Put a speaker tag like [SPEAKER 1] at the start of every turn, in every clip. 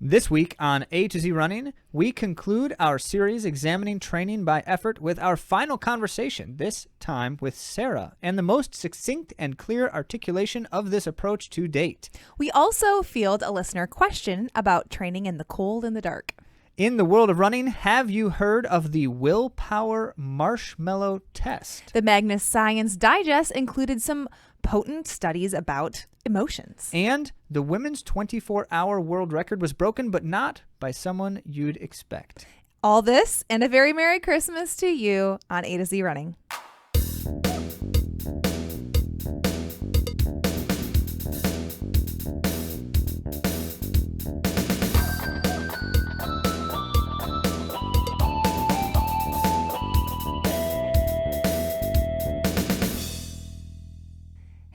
[SPEAKER 1] This week on A to Z Running, we conclude our series examining training by effort with our final conversation, this time with Sara, and the most succinct and clear articulation of this approach to date.
[SPEAKER 2] We also field a listener question about training in the cold and the dark.
[SPEAKER 1] In the world of running, have you heard of the willpower marshmallow test?
[SPEAKER 2] The Magness Science Digest included some potent studies about emotions.
[SPEAKER 1] And the women's 24-hour world record was broken, but not by someone you'd expect.
[SPEAKER 2] All this and a very Merry Christmas to you on A to Z Running.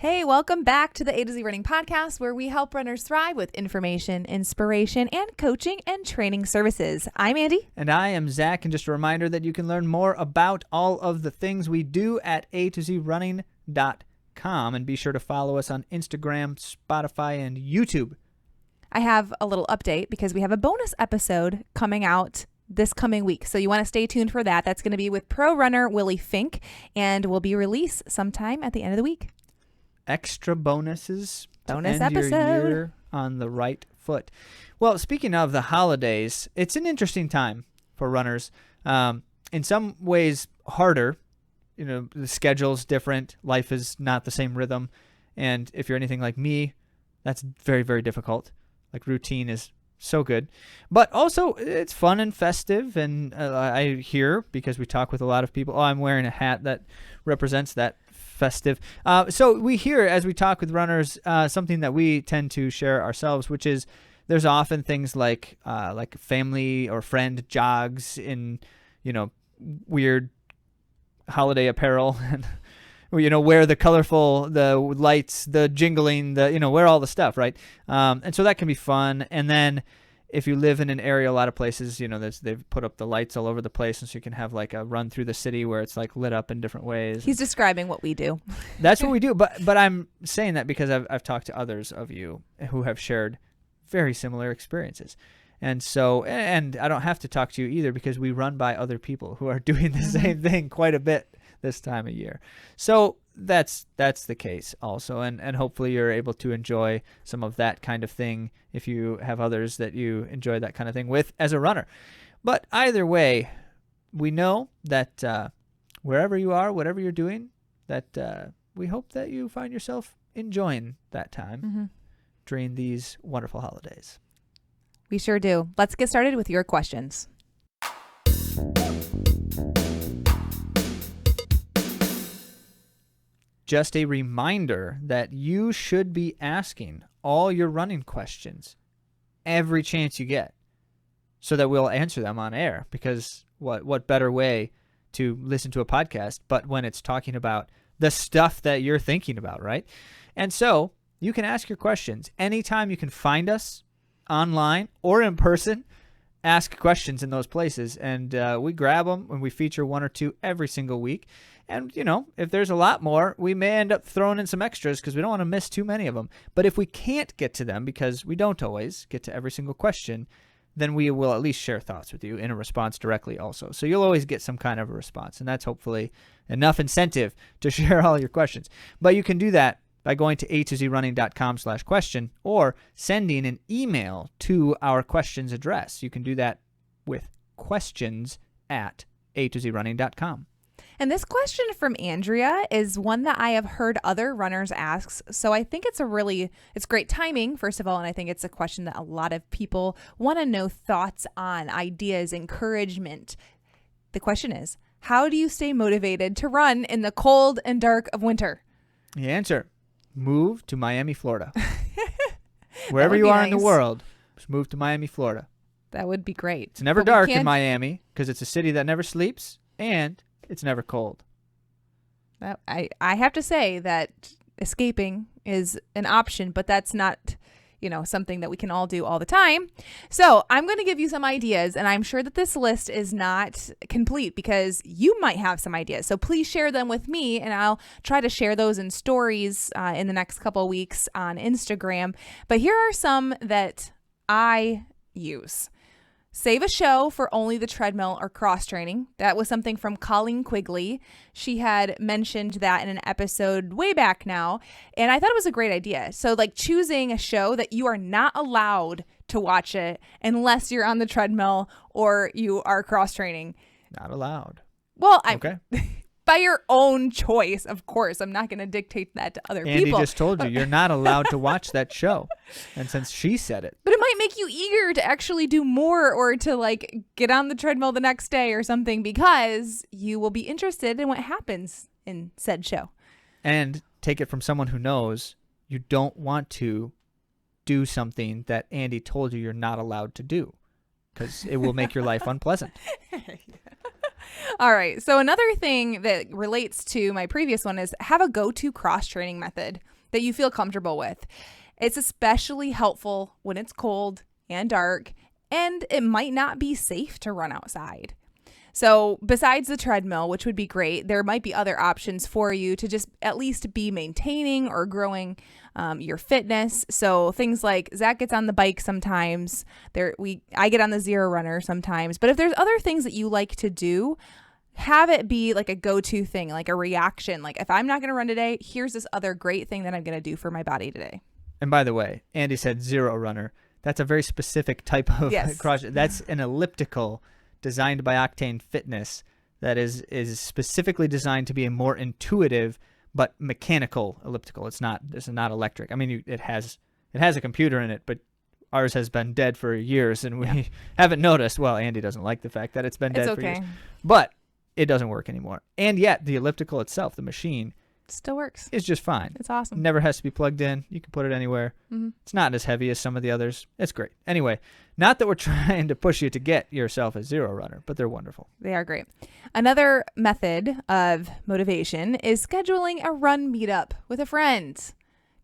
[SPEAKER 2] Hey, welcome back to the A to Z Running podcast, where we help runners thrive with information, inspiration, and coaching and training services. I'm Andy.
[SPEAKER 1] And I am Zach. And just a reminder that you can learn more about all of the things we do at AtoZrunning.com. And be sure to follow us on Instagram, Spotify, and YouTube.
[SPEAKER 2] I have a little update because we have a bonus episode coming out this coming week. So you want to stay tuned for that. That's going to be with pro runner Willie Fink and will be released sometime at the end of the week.
[SPEAKER 1] Extra bonuses
[SPEAKER 2] bonus
[SPEAKER 1] to end
[SPEAKER 2] episode
[SPEAKER 1] your year on the right foot. Well, speaking of the holidays, it's an interesting time for runners. In some ways harder. You know, the schedule's different. Life is not the same rhythm. And if you're anything like me, that's very, very difficult. Like, routine is so good. But also, it's fun and festive. And I hear, because we talk with a lot of people, oh, I'm wearing a hat that represents that festive. So we hear, as we talk with runners, something that we tend to share ourselves, which is there's often things like family or friend jogs in, weird holiday apparel and, wear the colorful, the lights, the jingling, wear all the stuff, right? And so that can be fun. And then if you live in an area, a lot of places, they've put up the lights all over the place, and so you can have like a run through the city where it's like lit up in different ways.
[SPEAKER 2] He's describing what we do.
[SPEAKER 1] That's what we do. But I'm saying that because I've talked to others of you who have shared very similar experiences. And so, and I don't have to talk to you either, because we run by other people who are doing the same thing quite a bit this time of year. So that's the case also. And hopefully you're able to enjoy some of that kind of thing if you have others that you enjoy that kind of thing with as a runner. But either way, we know that wherever you are, whatever you're doing, that we hope that you find yourself enjoying that time during these wonderful holidays.
[SPEAKER 2] We sure do. Let's get started with your questions.
[SPEAKER 1] Just a reminder that you should be asking all your running questions every chance you get, so that we'll answer them on air, because what better way to listen to a podcast but when it's talking about the stuff that you're thinking about, right? And so you can ask your questions anytime. You can find us online or in person. Ask questions in those places, and we grab them when we feature one or two every single week. And, if there's a lot more, we may end up throwing in some extras because we don't want to miss too many of them. But if we can't get to them, because we don't always get to every single question, then we will at least share thoughts with you in a response directly also. So you'll always get some kind of a response, and that's hopefully enough incentive to share all your questions. But you can do that by going to AtoZrunning.com/question or sending an email to our questions address. You can do that with questions@AtoZrunning.com.
[SPEAKER 2] And this question from Andrea is one that I have heard other runners ask. So I think it's great timing, first of all. And I think it's a question that a lot of people want to know thoughts on, ideas, encouragement. The question is, how do you stay motivated to run in the cold and dark of winter?
[SPEAKER 1] The answer, move to Miami, Florida. Wherever you are in the world, just move to Miami, Florida.
[SPEAKER 2] That would be great.
[SPEAKER 1] It's never dark in Miami because it's a city that never sleeps, and it's never cold.
[SPEAKER 2] I have to say that escaping is an option, but that's not, something that we can all do all the time. So I'm going to give you some ideas, and I'm sure that this list is not complete because you might have some ideas. So please share them with me, and I'll try to share those in stories in the next couple of weeks on Instagram. But here are some that I use. Save a show for only the treadmill or cross training. That was something from Colleen Quigley. She had mentioned that in an episode way back now, and I thought it was a great idea. So like choosing a show that you are not allowed to watch it unless you're on the treadmill or you are cross training.
[SPEAKER 1] Not allowed.
[SPEAKER 2] Well,
[SPEAKER 1] Okay.
[SPEAKER 2] By your own choice, of course. I'm not going to dictate that to other
[SPEAKER 1] Andy
[SPEAKER 2] people.
[SPEAKER 1] just told you you're not allowed to watch that show. And since she said it.
[SPEAKER 2] But it might make you eager to actually do more or to like get on the treadmill the next day or something because you will be interested in what happens in said show.
[SPEAKER 1] And take it from someone who knows you don't want to do something that Andy told you you're not allowed to do because it will make your life unpleasant.
[SPEAKER 2] All right. So another thing that relates to my previous one is have a go-to cross-training method that you feel comfortable with. It's especially helpful when it's cold and dark, and it might not be safe to run outside. So besides the treadmill, which would be great, there might be other options for you to just at least be maintaining or growing your fitness. So things like Zach gets on the bike sometimes. I get on the Zero Runner sometimes. But if there's other things that you like to do, have it be like a go-to thing, like a reaction. Like if I'm not going to run today, here's this other great thing that I'm going to do for my body today.
[SPEAKER 1] And by the way, Andy said Zero Runner. That's a very specific type of cross. That's an elliptical designed by Octane Fitness that is specifically designed to be a more intuitive but mechanical elliptical. It's not electric. I mean, it has a computer in it, but ours has been dead for years, and we haven't noticed. Well, Andy doesn't like the fact that it's been dead for years, but it doesn't work anymore. And yet, the elliptical itself, the machine,
[SPEAKER 2] still works.
[SPEAKER 1] It's just fine.
[SPEAKER 2] It's awesome.
[SPEAKER 1] Never has to be plugged in. You can put it anywhere. Mm-hmm. It's not as heavy as some of the others. It's great. Anyway, not that we're trying to push you to get yourself a Zero Runner, but they're wonderful.
[SPEAKER 2] They are great. Another method of motivation is scheduling a run meetup with a friend.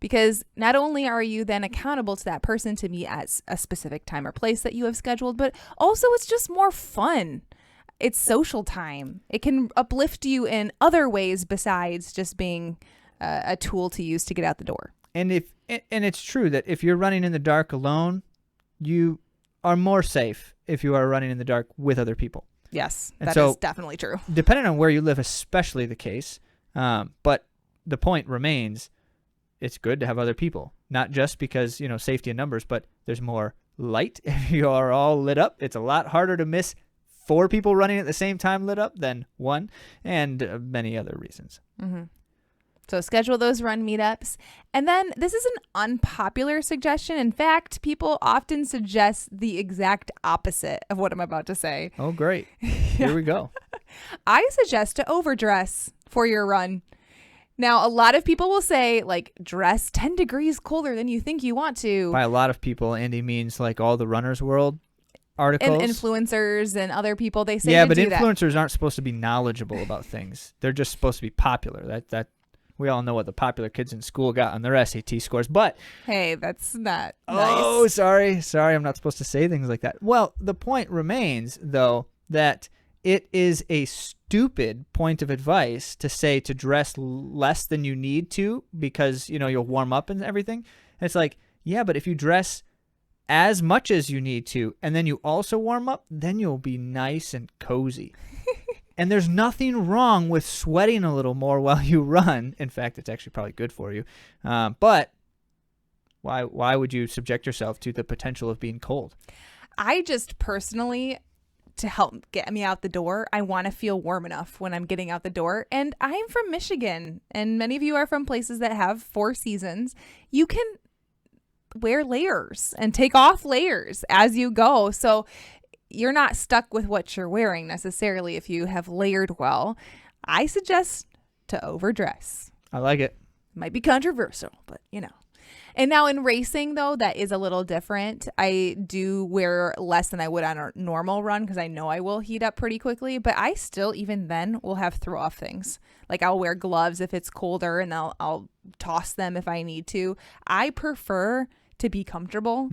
[SPEAKER 2] Because not only are you then accountable to that person to meet at a specific time or place that you have scheduled, but also it's just more fun. It's social time. It can uplift you in other ways besides just being a tool to use to get out the door.
[SPEAKER 1] And it's true that if you're running in the dark alone, you are more safe if you are running in the dark with other people.
[SPEAKER 2] Yes, that is definitely true.
[SPEAKER 1] Depending on where you live, especially the case. But the point remains, it's good to have other people. Not just because, safety in numbers, but there's more light. If you are all lit up, it's a lot harder to miss 4 people running at the same time lit up than 1, and many other reasons.
[SPEAKER 2] Mm-hmm. So schedule those run meetups. And then this is an unpopular suggestion. In fact, people often suggest the exact opposite of what I'm about to say.
[SPEAKER 1] Oh, great. Here we go.
[SPEAKER 2] I suggest to overdress for your run. Now, a lot of people will say, like, dress 10 degrees colder than you think you want to.
[SPEAKER 1] By a lot of people, Andy means like all the runner's world articles.
[SPEAKER 2] And influencers and other people, they say
[SPEAKER 1] yeah,
[SPEAKER 2] to
[SPEAKER 1] but
[SPEAKER 2] do
[SPEAKER 1] influencers aren't supposed to be knowledgeable about things. They're just supposed to be popular. That we all know what the popular kids in school got on their SAT scores. But
[SPEAKER 2] hey, that's not
[SPEAKER 1] oh,
[SPEAKER 2] nice.
[SPEAKER 1] sorry, I'm not supposed to say things like that. Well, the point remains, though, that it is a stupid point of advice to say to dress less than you need to because, you'll warm up and everything. And it's like, yeah, but if you dress as much as you need to and then you also warm up, then you'll be nice and cozy. And there's nothing wrong with sweating a little more while you run. In fact, it's actually probably good for you. But why would you subject yourself to the potential of being cold?
[SPEAKER 2] I just personally, to help get me out the door, I want to feel warm enough when I'm getting out the door. And I'm from Michigan, and many of you are from places that have 4 seasons. You can wear layers and take off layers as you go. So you're not stuck with what you're wearing necessarily if you have layered well. I suggest to overdress.
[SPEAKER 1] I like it.
[SPEAKER 2] Might be controversial, but And now in racing, though, that is a little different. I do wear less than I would on a normal run because I know I will heat up pretty quickly. But I still, even then, will have throw off things. Like I'll wear gloves if it's colder and I'll toss them if I need to. I prefer to be comfortable.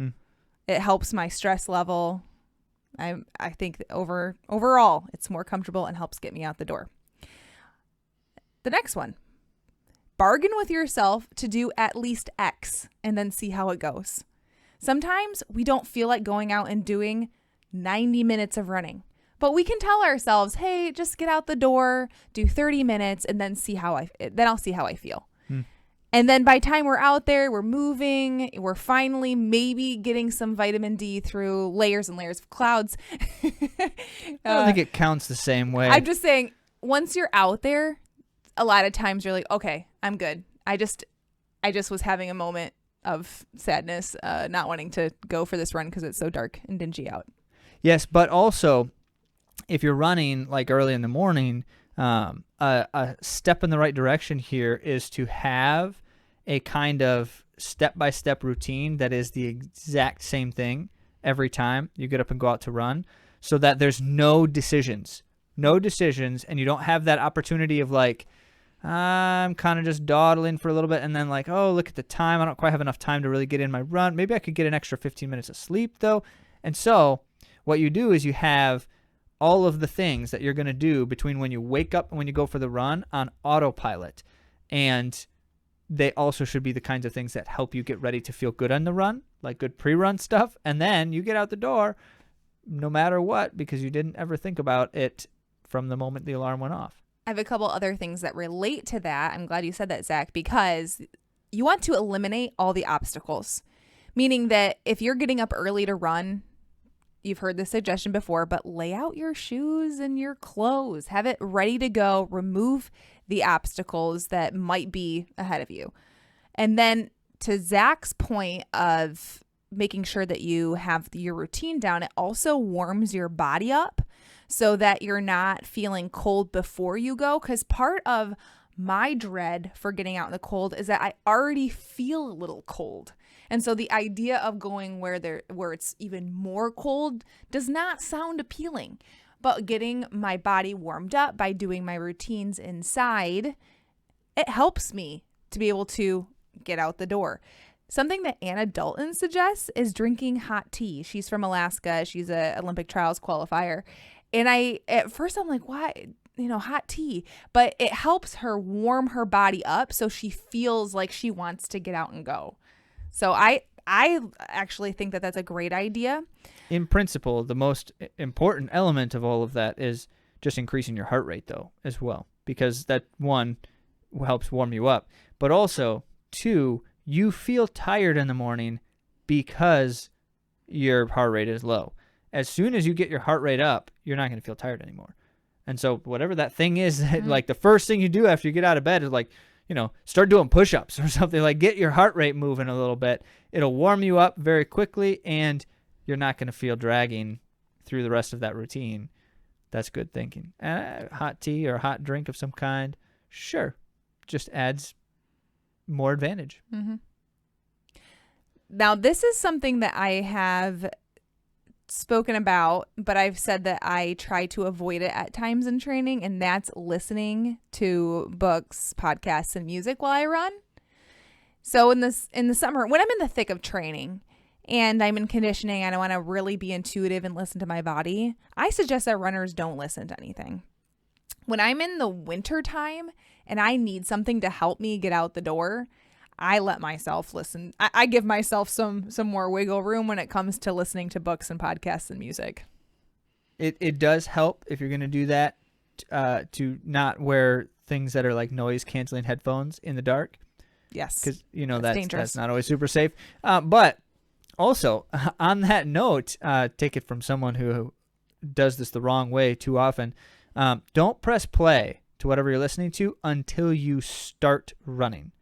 [SPEAKER 2] It helps my stress level. I think that overall, it's more comfortable and helps get me out the door. The next one. Bargain with yourself to do at least X and then see how it goes. Sometimes we don't feel like going out and doing 90 minutes of running, but we can tell ourselves, hey, just get out the door, do 30 minutes, and then I'll see how I feel. And then by the time we're out there, we're moving, we're finally maybe getting some vitamin D through layers and layers of clouds.
[SPEAKER 1] I don't think it counts the same way.
[SPEAKER 2] I'm just saying, once you're out there, a lot of times you're like, okay, I'm good. I just was having a moment of sadness, not wanting to go for this run because it's so dark and dingy out.
[SPEAKER 1] Yes, but also, if you're running like early in the morning, a step in the right direction here is to have a kind of step-by-step routine that is the exact same thing every time you get up and go out to run, so that there's no decisions, and you don't have that opportunity of like, I'm kind of just dawdling for a little bit and then like, oh, look at the time. I don't quite have enough time to really get in my run. Maybe I could get an extra 15 minutes of sleep though. And so what you do is you have all of the things that you're going to do between when you wake up and when you go for the run on autopilot. And they also should be the kinds of things that help you get ready to feel good on the run, like good pre-run stuff. And then you get out the door no matter what, because you didn't ever think about it from the moment the alarm went off.
[SPEAKER 2] I have a couple other things that relate to that. I'm glad you said that, Zach, because you want to eliminate all the obstacles, meaning that if you're getting up early to run, you've heard this suggestion before, but lay out your shoes and your clothes, have it ready to go, remove the obstacles that might be ahead of you. And then to Zach's point of making sure that you have your routine down, it also warms your body up so that you're not feeling cold before you go. Because part of my dread for getting out in the cold is that I already feel a little cold. And so the idea of going where it's even more cold does not sound appealing. But getting my body warmed up by doing my routines inside, it helps me to be able to get out the door. Something that Anna Dalton suggests is drinking hot tea. She's from Alaska. She's an Olympic trials qualifier. And at first I'm like, why? Hot tea. But it helps her warm her body up so she feels like she wants to get out and go. So I actually think that that's a great idea.
[SPEAKER 1] In principle, the most important element of all of that is just increasing your heart rate, though, as well, because that, one, helps warm you up, but also, two, you feel tired in the morning because your heart rate is low. As soon as you get your heart rate up, you're not going to feel tired anymore. And so whatever that thing is, that, like the first thing you do after you get out of bed is like, start doing push-ups or something, like get your heart rate moving a little bit. It'll warm you up very quickly, and you're not going to feel dragging through the rest of that routine. That's good thinking. Hot tea or a hot drink of some kind, sure, just adds more advantage.
[SPEAKER 2] Mm-hmm. Now, this is something that I have spoken about, but I've said that I try to avoid it at times in training, and that's listening to books, podcasts, and music while I run. So in the summer, when I'm in the thick of training and I'm in conditioning and I want to really be intuitive and listen to my body, I suggest that runners don't listen to anything. When I'm in the winter time and I need something to help me get out the door, I let myself listen. I give myself some more wiggle room when it comes to listening to books and podcasts and music.
[SPEAKER 1] It does help if you're going to do that to not wear things that are like noise canceling headphones in the dark.
[SPEAKER 2] Yes,
[SPEAKER 1] because
[SPEAKER 2] that's
[SPEAKER 1] not always super safe. But also on that note, take it from someone who does this the wrong way too often. Don't press play to whatever you're listening to until you start running.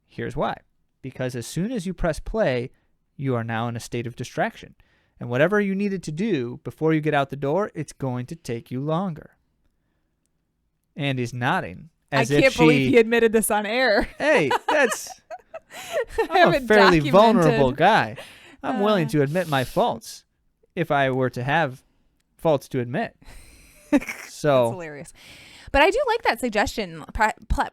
[SPEAKER 1] Here's why. Because as soon as you press play, you are now in a state of distraction. And whatever you needed to do before you get out the door, it's going to take you longer. Andy's nodding.
[SPEAKER 2] I can't believe he admitted this on air.
[SPEAKER 1] Hey, I'm a fairly vulnerable guy. I'm willing to admit my faults if I were to have faults to admit. So
[SPEAKER 2] that's hilarious. But I do like that suggestion,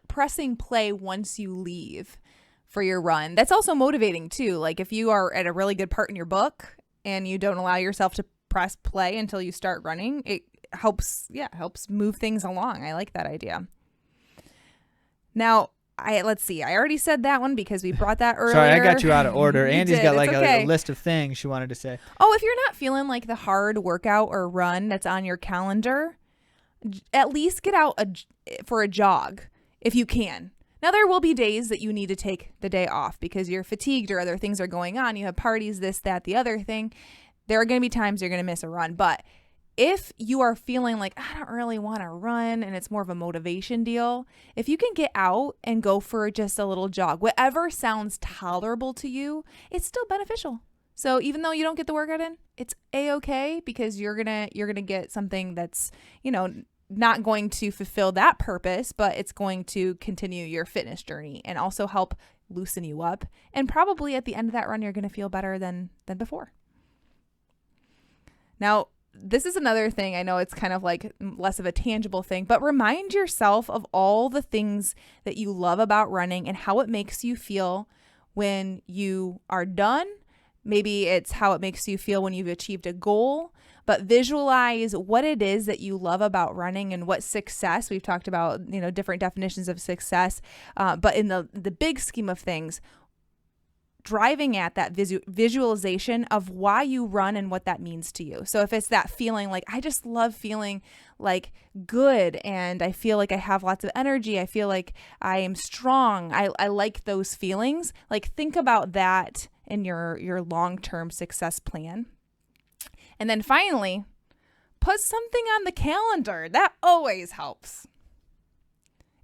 [SPEAKER 2] pressing play once you leave for your run. That's also motivating too. Like if you are at a really good part in your book and you don't allow yourself to press play until you start running, it helps move things along. I like that idea. Now, let's see. I already said that one because we brought that earlier.
[SPEAKER 1] Sorry, I got you out of order.
[SPEAKER 2] You
[SPEAKER 1] Andy's
[SPEAKER 2] did.
[SPEAKER 1] got like
[SPEAKER 2] It's okay.
[SPEAKER 1] a list of things she wanted to say.
[SPEAKER 2] Oh, if you're not feeling like the hard workout or run that's on your calendar, at least get out for a jog if you can. Now, there will be days that you need to take the day off because you're fatigued or other things are going on. You have parties, this, that, the other thing. There are going to be times you're going to miss a run. But if you are feeling like, I don't really want to run and it's more of a motivation deal, if you can get out and go for just a little jog, whatever sounds tolerable to you, it's still beneficial. So even though you don't get the workout in, it's a-okay because you're gonna get something that's, not going to fulfill that purpose, but it's going to continue your fitness journey and also help loosen you up. And probably at the end of that run, you're going to feel better than before. Now, this is another thing. I know it's kind of like less of a tangible thing, but remind yourself of all the things that you love about running and how it makes you feel when you are done. Maybe it's how it makes you feel when you've achieved a goal. But visualize what it is that you love about running and what success. We've talked about, different definitions of success. But in the big scheme of things, driving at that visualization of why you run and what that means to you. So if it's that feeling like, I just love feeling like good and I feel like I have lots of energy. I feel like I am strong. I like those feelings. Like think about that in your long-term success plan. And then finally, put something on the calendar. That always helps.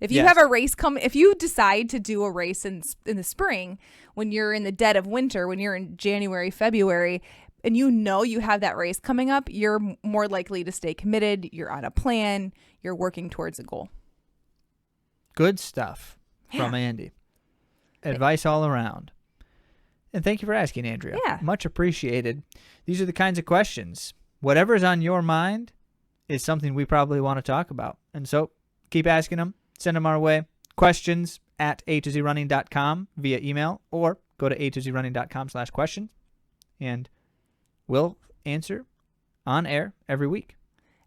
[SPEAKER 2] If you have a race if you decide to do a race in the spring, when you're in the dead of winter, when you're in January, February, and you have that race coming up, you're more likely to stay committed. You're on a plan. You're working towards a goal.
[SPEAKER 1] Good stuff from Andy. Advice all around. And thank you for asking, Andrea.
[SPEAKER 2] Yeah.
[SPEAKER 1] Much appreciated. These are the kinds of questions. Whatever's on your mind is something we probably want to talk about. And so keep asking them. Send them our way. Questions at AtoZrunning.com via email or go to AtoZrunning.com/questions. And we'll answer on air every week.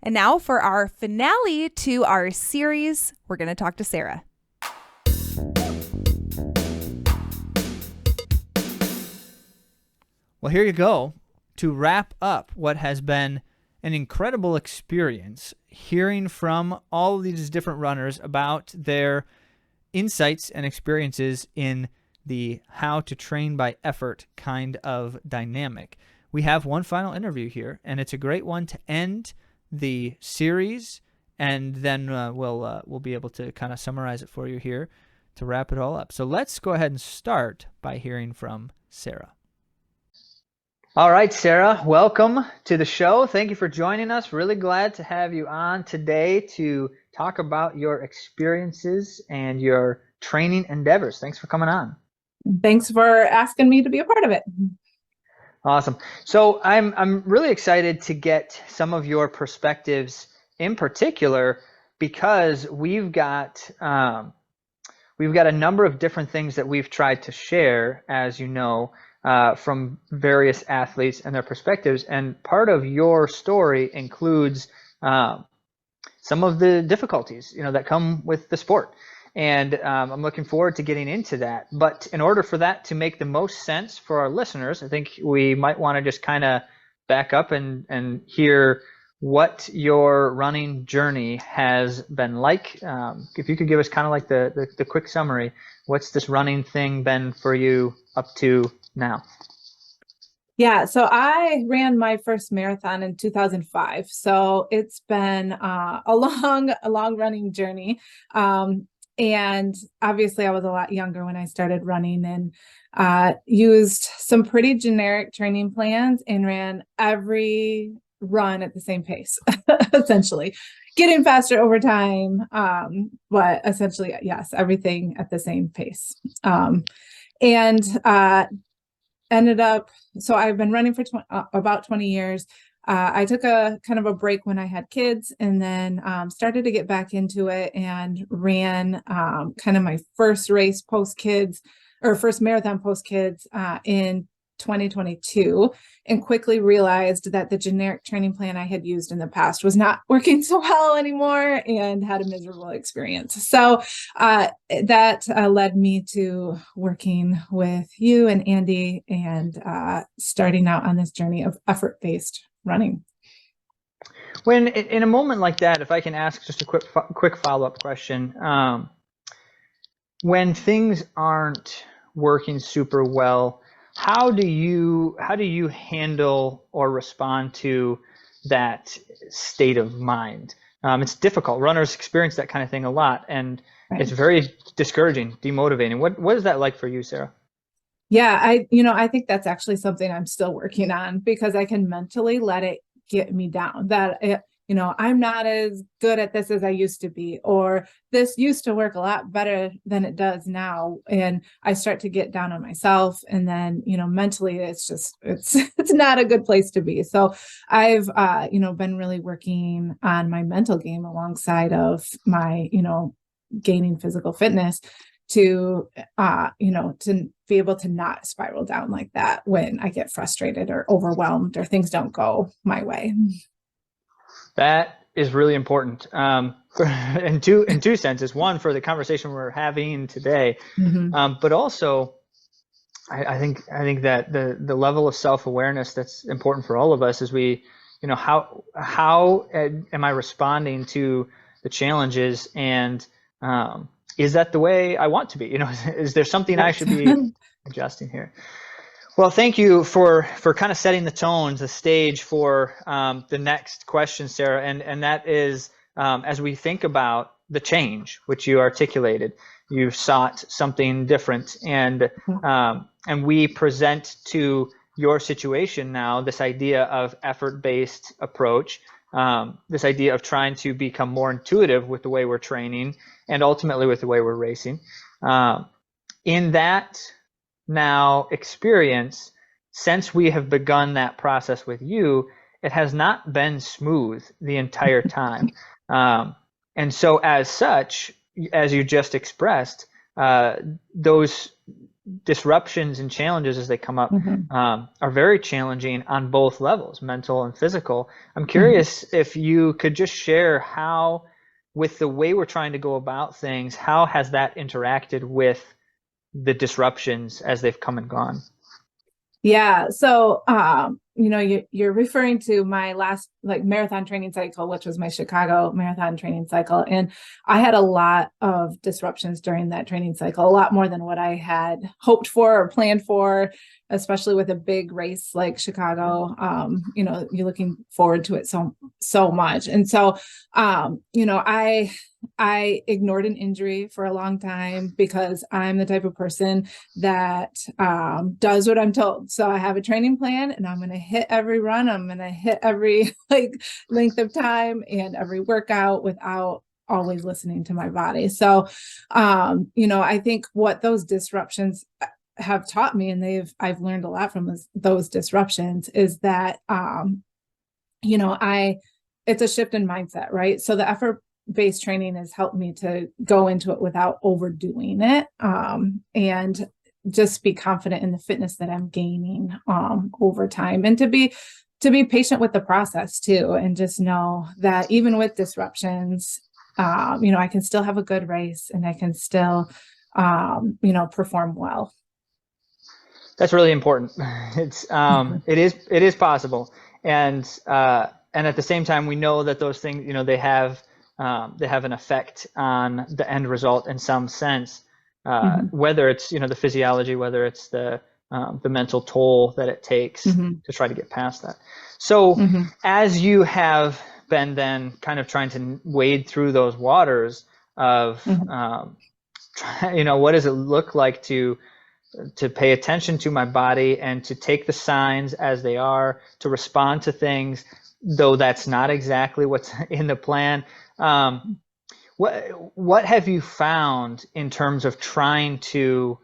[SPEAKER 2] And now for our finale to our series, we're going to talk to Sara.
[SPEAKER 1] Well, here you go to wrap up what has been an incredible experience hearing from all of these different runners about their insights and experiences in the how to train by effort kind of dynamic. We have one final interview here, and it's a great one to end the series, and then we'll be able to kind of summarize it for you here to wrap it all up. So let's go ahead and start by hearing from Sara. All right, Sara, welcome to the show. Thank you for joining us. Really glad to have you on today to talk about your experiences and your training endeavors. Thanks for coming on.
[SPEAKER 3] Thanks for asking me to be a part of it.
[SPEAKER 1] Awesome. So I'm really excited to get some of your perspectives in particular because we've got a number of different things that we've tried to share, as you know, from various athletes and their perspectives. And part of your story includes some of the difficulties, that come with the sport. And I'm looking forward to getting into that. But in order for that to make the most sense for our listeners, I think we might want to just kind of back up and hear what your running journey has been like. If you could give us kind of like the quick summary, what's this running thing been for you up to now?
[SPEAKER 3] Yeah, so I ran my first marathon in 2005. So it's been a long running journey. And obviously I was a lot younger when I started running and used some pretty generic training plans and ran every run at the same pace, essentially. Getting faster over time, but essentially, yes, everything at the same pace. Ended up, so I've been running for about 20 years. I took a kind of a break when I had kids and then started to get back into it and ran kind of my first race post kids or first marathon post kids in 2022 and quickly realized that the generic training plan I had used in the past was not working so well anymore and had a miserable experience. So that led me to working with you and Andy and starting out on this journey of effort-based running.
[SPEAKER 1] When in a moment like that, if I can ask just a quick follow-up question, when things aren't working super well, how do you handle or respond to that state of mind? It's difficult. Runners experience that kind of thing a lot, and it's very discouraging, demotivating. What is that like for you, Sara?
[SPEAKER 3] Yeah, I think that's actually something I'm still working on, because I can mentally let it get me down, that I'm not as good at this as I used to be, or this used to work a lot better than it does now. And I start to get down on myself. And then, mentally it's not a good place to be. So I've, been really working on my mental game alongside of my, gaining physical fitness to, to be able to not spiral down like that when I get frustrated or overwhelmed or things don't go my way. That
[SPEAKER 1] is really important in two senses. One, for the conversation we're having today, but also I think that the level of self-awareness that's important for all of us is how am I responding to the challenges, and is that the way I want to be? Is there something I should be adjusting here? Well, thank you for kind of setting the tones, the stage for the next question, Sara, and that is as we think about the change which you articulated, you sought something different, and we present to your situation now this idea of effort-based approach, this idea of trying to become more intuitive with the way we're training and ultimately with the way we're racing. In that now experience, since we have begun that process with you, it has not been smooth the entire time. And so as such, as you just expressed, those disruptions and challenges as they come up are very challenging on both levels, mental and physical. I'm curious if you could just share how, with the way we're trying to go about things, how has that interacted with the disruptions as they've come and gone?
[SPEAKER 3] Yeah. So, you're referring to my last marathon training cycle, which was my Chicago marathon training cycle. And I had a lot of disruptions during that training cycle, a lot more than what I had hoped for or planned for, especially with a big race like Chicago. You're looking forward to it so much. And so, I ignored an injury for a long time because I'm the type of person that does what I'm told. So I have a training plan and I'm going to hit every run. I'm going to hit every length of time and every workout without always listening to my body. So, I think what those disruptions have taught me, and I've learned a lot from those disruptions, is that, it's a shift in mindset, right? So the effort-based training has helped me to go into it without overdoing it, and just be confident in the fitness that I'm gaining over time, and to be patient with the process too, and just know that even with disruptions, I can still have a good race and I can still, perform well. That's really important. It's it is possible, and at the same time, we know that those things, they have an effect on the end result in some sense, whether it's the physiology, whether it's the mental toll that it takes to try to get past that. So as you have been then kind of trying to wade through those waters of what does it look like to pay attention to my body and to take the signs as they are, to respond to things though that's not exactly what's in the plan. What have you found in terms of trying to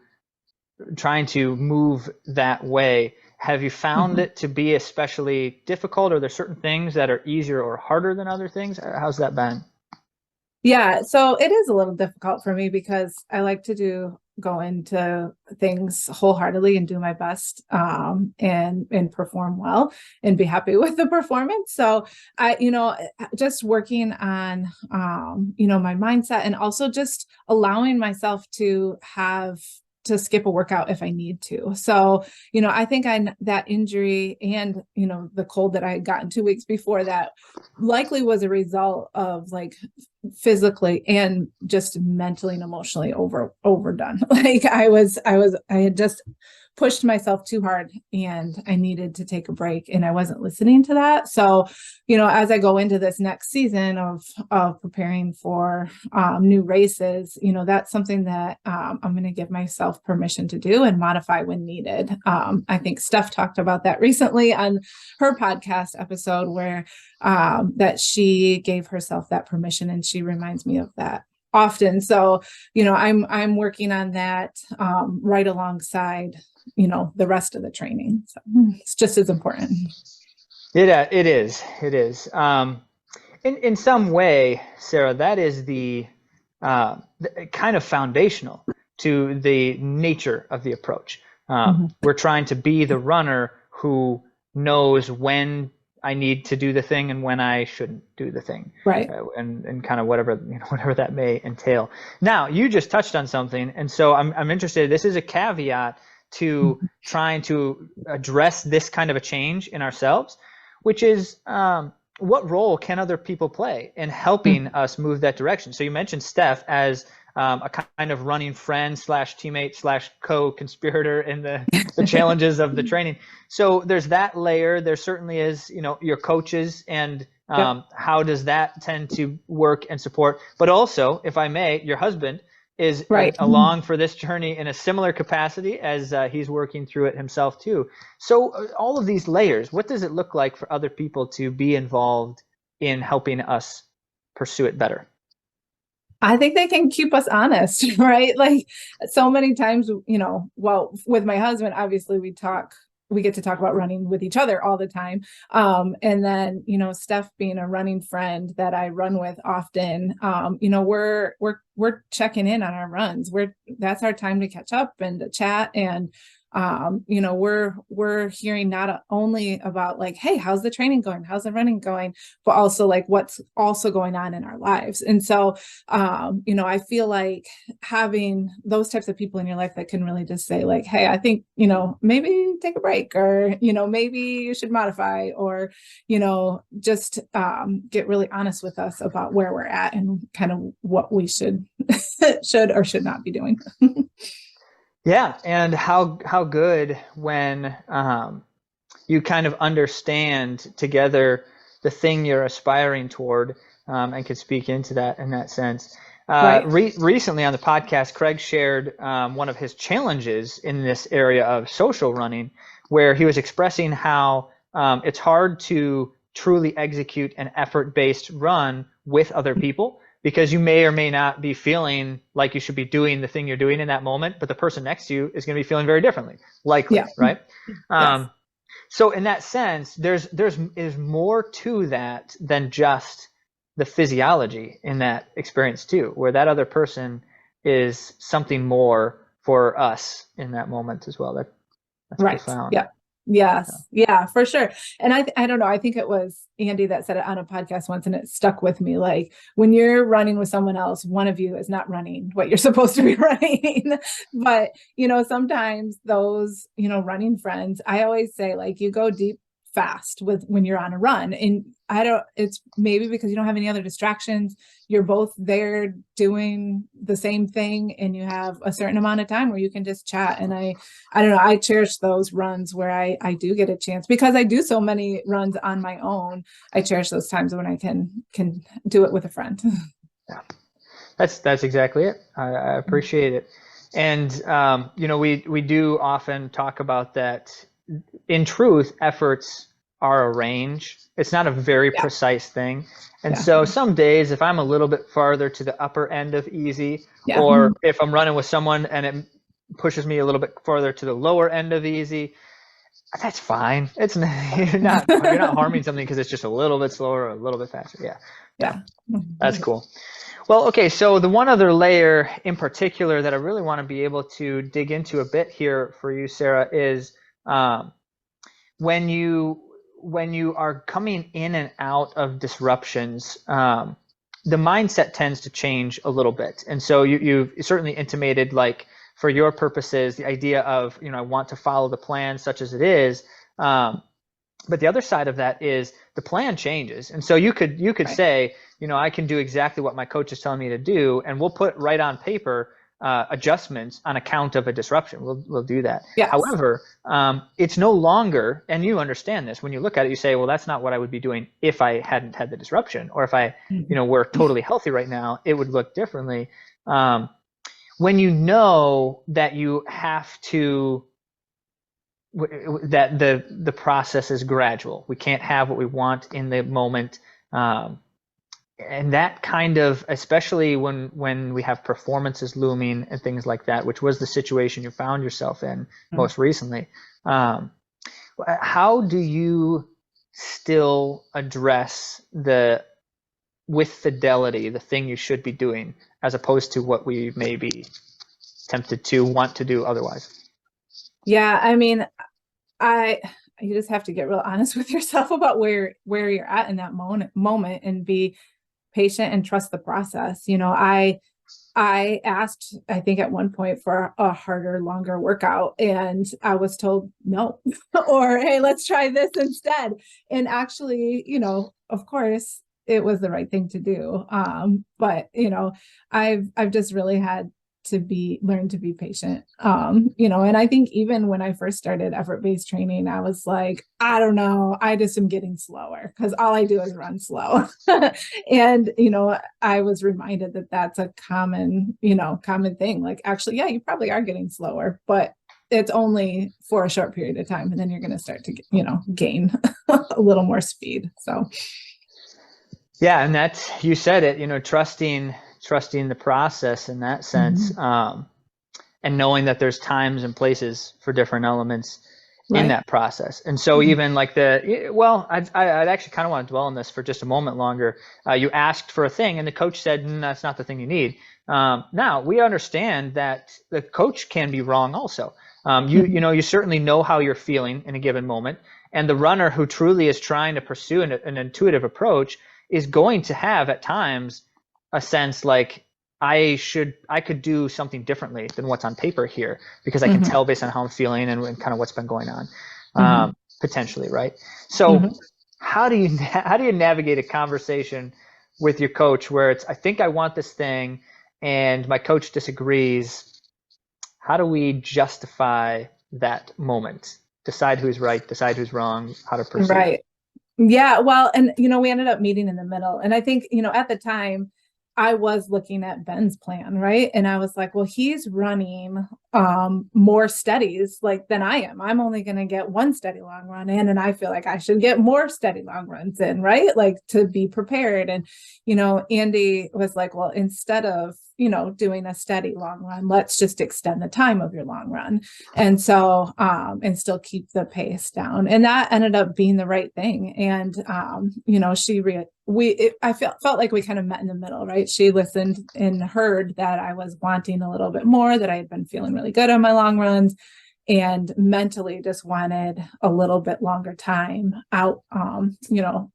[SPEAKER 3] move that way? Have you found it to be especially difficult? Are there certain things that are easier or harder than other things? How's that been? Yeah, so it is a little difficult for me because I like to do go into things wholeheartedly and do my best, and perform well and be happy with the performance. So I, just working on, my mindset, and also just allowing myself to skip a workout if I need to. So, I think that injury and, the cold that I had gotten 2 weeks before that likely was a result of like physically and just mentally and emotionally overdone. Like I had just pushed myself too hard and I needed to take a break, and I wasn't listening to that. So, as I go into this next season of preparing for new races, that's something that I'm going to give myself permission to do and modify when needed. I think Steph talked about that recently on her podcast episode, where that she gave herself that permission, and she reminds me of that often. So, I'm working on that right alongside the rest of the training. So it's just as important.
[SPEAKER 1] It is. In some way, Sara, that is the kind of foundational to the nature of the approach. We're trying to be the runner who knows when I need to do the thing and when I shouldn't do the thing,
[SPEAKER 3] right?
[SPEAKER 1] And kind of whatever that may entail. Now, you just touched on something, and so I'm interested. This is a caveat to trying to address this kind of a change in ourselves, which is what role can other people play in helping us move that direction? So you mentioned Steph as a kind of running friend / teammate / co-conspirator in the challenges of the training. So there's that layer. There certainly is, your coaches and how does that tend to work and support? But also, if I may, your husband is along for this journey in a similar capacity as he's working through it himself too. So all of these layers, what does it look like for other people to be involved in helping us pursue it better?
[SPEAKER 3] I think they can keep us honest, right? Like so many times, with my husband, obviously we get to talk about running with each other all the time. And then, Steph being a running friend that I run with often, we're checking in on our runs. That's our time to catch up and to chat. And, we're hearing not only about like, hey, how's the training going? How's the running going? But also like what's also going on in our lives. And so, I feel like having those types of people in your life that can really just say like, hey, I think, maybe take a break, or, maybe you should modify, or, just get really honest with us about where we're at and kind of what we should or should not be doing.
[SPEAKER 1] Yeah, and how good when you kind of understand together the thing you're aspiring toward, and could speak into that in that sense. Recently on the podcast, Craig shared one of his challenges in this area of social running, where he was expressing how it's hard to truly execute an effort-based run with other people, because you may or may not be feeling like you should be doing the thing you're doing in that moment, but the person next to you is going to be feeling very differently, likely, right? Yes. So in that sense, there's more to that than just the physiology in that experience too, where that other person is something more for us in that moment as well. That's profound.
[SPEAKER 3] Yeah. Yes. Yeah, for sure. And I don't know, I think it was Andy that said it on a podcast once, and it stuck with me. Like when you're running with someone else, one of you is not running what you're supposed to be running. But, sometimes those, running friends, I always say like you go deep fast when you're on a run, and it's maybe because you don't have any other distractions. You're both there doing the same thing, and you have a certain amount of time where you can just chat. And I don't know, I cherish those runs where I do get a chance, because I do so many runs on my own. I cherish those times when I can do it with a friend.
[SPEAKER 1] Yeah, that's exactly it. I appreciate it. And, we do often talk about that. In truth, efforts are a range. It's not a very precise thing. And so some days, if I'm a little bit farther to the upper end of easy, or if I'm running with someone and it pushes me a little bit farther to the lower end of easy, that's fine. It's you're not harming something because it's just a little bit slower or a little bit faster. Yeah. That's cool. Well, okay, so the one other layer in particular that I really want to be able to dig into a bit here for you, Sarah, is um, when you are coming in and out of disruptions, the mindset tends to change a little bit. And so you've certainly intimated, like, for your purposes, the idea of, I want to follow the plan such as it is. But the other side of that is the plan changes. And so you could
[SPEAKER 3] Right.
[SPEAKER 1] say, I can do exactly what my coach is telling me to do, and we'll put right on paper adjustments on account of a disruption. We'll do that.
[SPEAKER 3] Yes.
[SPEAKER 1] However, it's no longer, and you understand this, when you look at it, you say, well, that's not what I would be doing if I hadn't had the disruption, or if I, were totally healthy right now, it would look differently. When you know that you have to, that the process is gradual, we can't have what we want in the moment. And that kind of, especially when we have performances looming and things like that, which was the situation you found yourself in most recently, how do you still address with fidelity the thing you should be doing, as opposed to what we may be tempted to want to do otherwise?
[SPEAKER 3] Yeah, I mean, you just have to get real honest with yourself about where you're at in that moment and be patient and trust the process. I asked, I think at one point, for a harder, longer workout, and I was told no, or hey, let's try this instead. And actually, of course, it was the right thing to do. But I've just really had to learn to be patient. And I think even when I first started effort-based training, I was like, I don't know, I just am getting slower because all I do is run slow. And, I was reminded that that's a common thing. Like, actually, yeah, you probably are getting slower, but it's only for a short period of time. And then you're going to start to, gain a little more speed. So.
[SPEAKER 1] Yeah. And that's, you said it, trusting the process in that sense, and knowing that there's times and places for different elements in that process. And so even like I'd actually kind of want to dwell on this for just a moment longer. You asked for a thing and the coach said, that's not the thing you need. Now we understand that the coach can be wrong also. You certainly know how you're feeling in a given moment, and the runner who truly is trying to pursue an intuitive approach is going to have at times a sense like, I could do something differently than what's on paper here, because I can tell based on how I'm feeling and kind of what's been going on, potentially, right? So how do you navigate a conversation with your coach where it's, I think I want this thing and my coach disagrees? How do we justify that moment? Decide who's right, decide who's wrong, how to proceed.
[SPEAKER 3] Right. Yeah. Well, and, we ended up meeting in the middle. And I think, at the time, I was looking at Ben's plan, right? And I was like, well, he's running more steadies than I am. I'm only going to get one steady long run in, and I feel like I should get more steady long runs in, right? Like, to be prepared. And, Andy was like, well, instead of, doing a steady long run, let's just extend the time of your long run. And so, and still keep the pace down. And that ended up being the right thing. And, I felt like we kind of met in the middle, right? She listened and heard that I was wanting a little bit more, that I had been feeling really good on my long runs, and mentally just wanted a little bit longer time out, on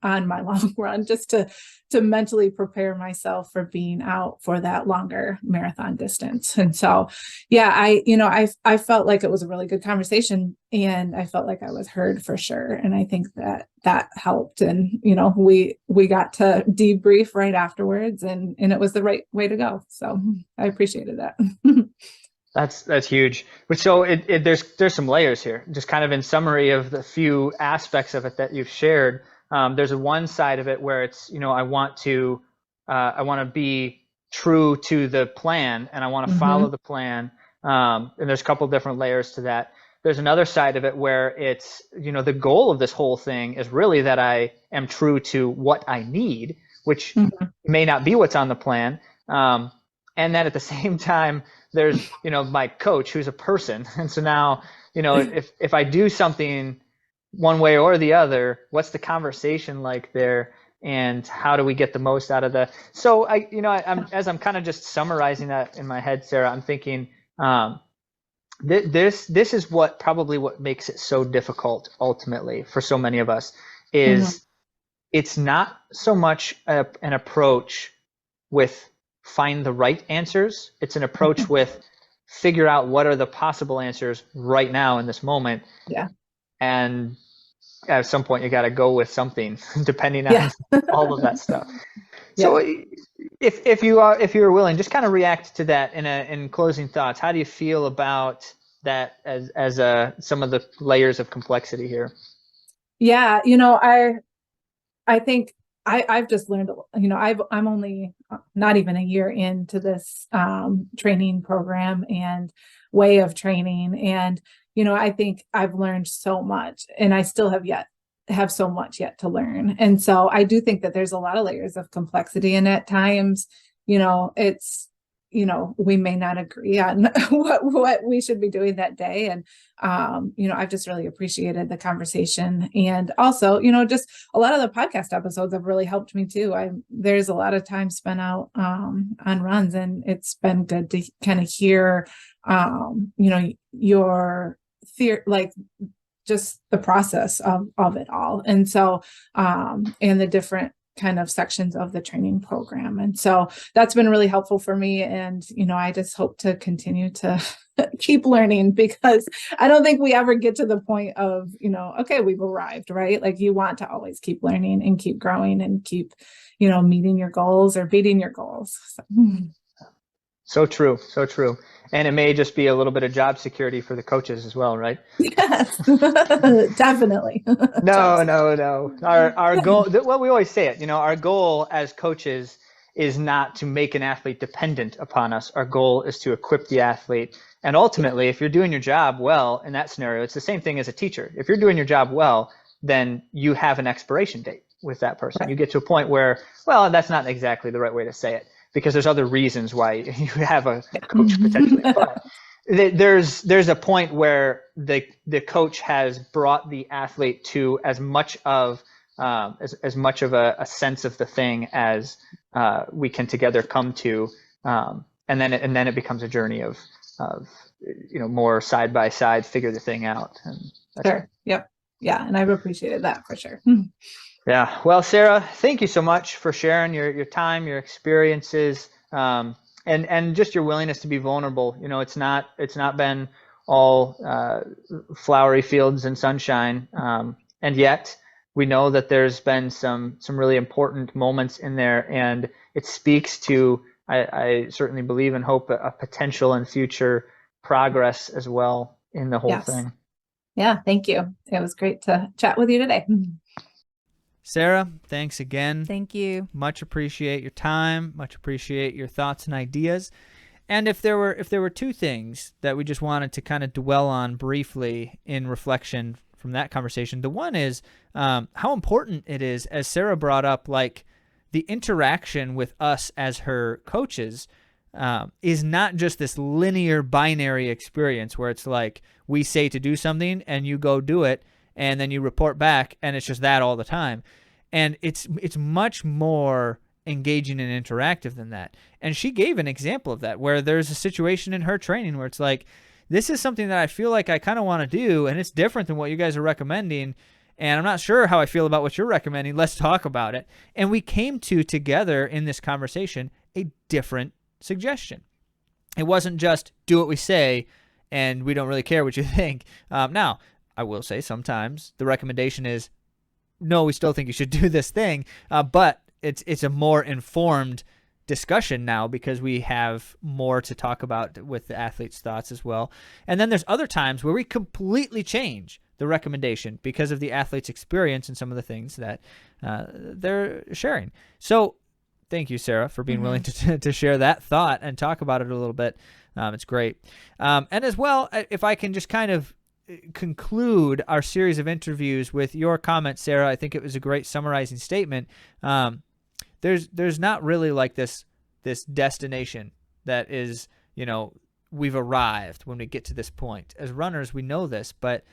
[SPEAKER 3] my long run, just to mentally prepare myself for being out for that longer marathon distance. And so, yeah, I felt like it was a really good conversation, and I felt like I was heard for sure. And I think that helped. And, we got to debrief right afterwards, and it was the right way to go. So I appreciated that.
[SPEAKER 1] That's huge. So there's some layers here. Just kind of in summary of the few aspects of it that you've shared. There's one side of it where it's, I want to be true to the plan, and I want to follow the plan. And there's a couple different layers to that. There's another side of it where it's, the goal of this whole thing is really that I am true to what I need, which may not be what's on the plan. And then at the same time, there's, my coach, who's a person. And so now, if I do something one way or the other, what's the conversation like there?
[SPEAKER 4] and how do we get the most out of so I'm kind of just summarizing that in my head, Sarah, I'm thinking, this is what makes it so difficult ultimately for so many of us is it's not so much an approach with find the right answers. It's an approach with figure out what are the possible answers right now in this moment.
[SPEAKER 3] Yeah.
[SPEAKER 4] And at some point you got to go with something depending on all of that stuff. So if you're willing, just kind of react to that in closing thoughts. How do you feel about that as some of the layers of complexity here?
[SPEAKER 3] Yeah, I think I've just learned, I'm only not even a year into this training program and way of training. And, I think I've learned so much, and I still have so much yet to learn. And so I do think that there's a lot of layers of complexity. And at times, it's, we may not agree on what we should be doing that day. And, I've just really appreciated the conversation. And also, just a lot of the podcast episodes have really helped me too. There's a lot of time spent out on runs, and it's been good to kind of hear, your fear, like just the process of it all. And so, and the different kind of sections of the training program. And so that's been really helpful for me. And, I just hope to continue to keep learning, because I don't think we ever get to the point of, okay, we've arrived, right? Like you want to always keep learning and keep growing and keep, meeting your goals or beating your goals.
[SPEAKER 4] So true. So true. And it may just be a little bit of job security for the coaches as well, right?
[SPEAKER 3] Yes, definitely.
[SPEAKER 4] No. Our goal, well, we always say it, our goal as coaches is not to make an athlete dependent upon us. Our goal is to equip the athlete. And ultimately, if you're doing your job well in that scenario, it's the same thing as a teacher. If you're doing your job well, then you have an expiration date with that person. Right. You get to a point where, well, that's not exactly the right way to say it, because there's other reasons why you have a coach potentially. But there's a point where the coach has brought the athlete to as much of a sense of the thing as we can together come to, and then it becomes a journey of more side by side, figure the thing out. And
[SPEAKER 3] sure. Yep. Yeah, and I've appreciated that for sure.
[SPEAKER 4] Yeah. Well, Sarah, thank you so much for sharing your time, your experiences, and just your willingness to be vulnerable. It's not been all flowery fields and sunshine, and yet we know that there's been some really important moments in there, and it speaks to, I certainly believe and hope, a potential and future progress as well in the whole thing.
[SPEAKER 3] Yeah, thank you. It was great to chat with you today.
[SPEAKER 1] Sarah, thanks again.
[SPEAKER 2] Thank you.
[SPEAKER 1] Much appreciate your time. Much appreciate your thoughts and ideas. And if there were two things that we just wanted to kind of dwell on briefly in reflection from that conversation, the one is how important it is, as Sarah brought up, like the interaction with us as her coaches is not just this linear binary experience where it's like we say to do something and you go do it and then you report back and it's just that all the time. And it's much more engaging and interactive than that. And she gave an example of that, where there's a situation in her training where it's like, this is something that I feel like I kind of want to do, and it's different than what you guys are recommending, and I'm not sure how I feel about what you're recommending. Let's talk about it. And we came to, together in this conversation, a different suggestion. It wasn't just do what we say and we don't really care what you think. Now, I will say sometimes the recommendation is, no, we still think you should do this thing, but it's a more informed discussion now because we have more to talk about with the athlete's thoughts as well. And then there's other times where we completely change the recommendation because of the athlete's experience and some of the things that they're sharing. So thank you, Sarah, for being willing to share that thought and talk about it a little bit. It's great. And as well, if I can just kind of conclude our series of interviews with your comment, Sarah, I think it was a great summarizing statement. There's not really like this destination that is, we've arrived when we get to this point. As runners, we know this, but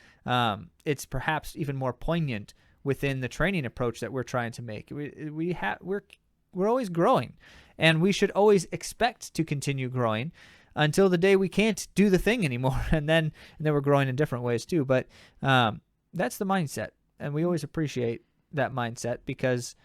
[SPEAKER 1] it's perhaps even more poignant within the training approach that we're trying to make. We're always growing, and we should always expect to continue growing until the day we can't do the thing anymore, and then we're growing in different ways too. But that's the mindset, and we always appreciate that mindset because